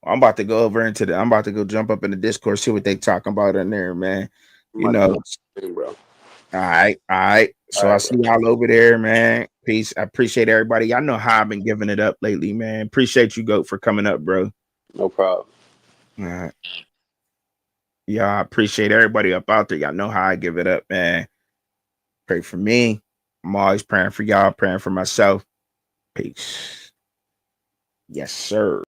Well, I'm about to go I'm about to go jump up in the Discord, see what they talking about in there, man. You know. Bro. All right. So I see y'all over there, man. Peace. I appreciate everybody. Y'all know how I've been giving it up lately, man. Appreciate you, Goat, for coming up, bro. No problem. All right. Yeah, I appreciate everybody up out there. Y'all know how I give it up, man. Pray for me. I'm always praying for y'all, praying for myself. Peace. Yes, sir.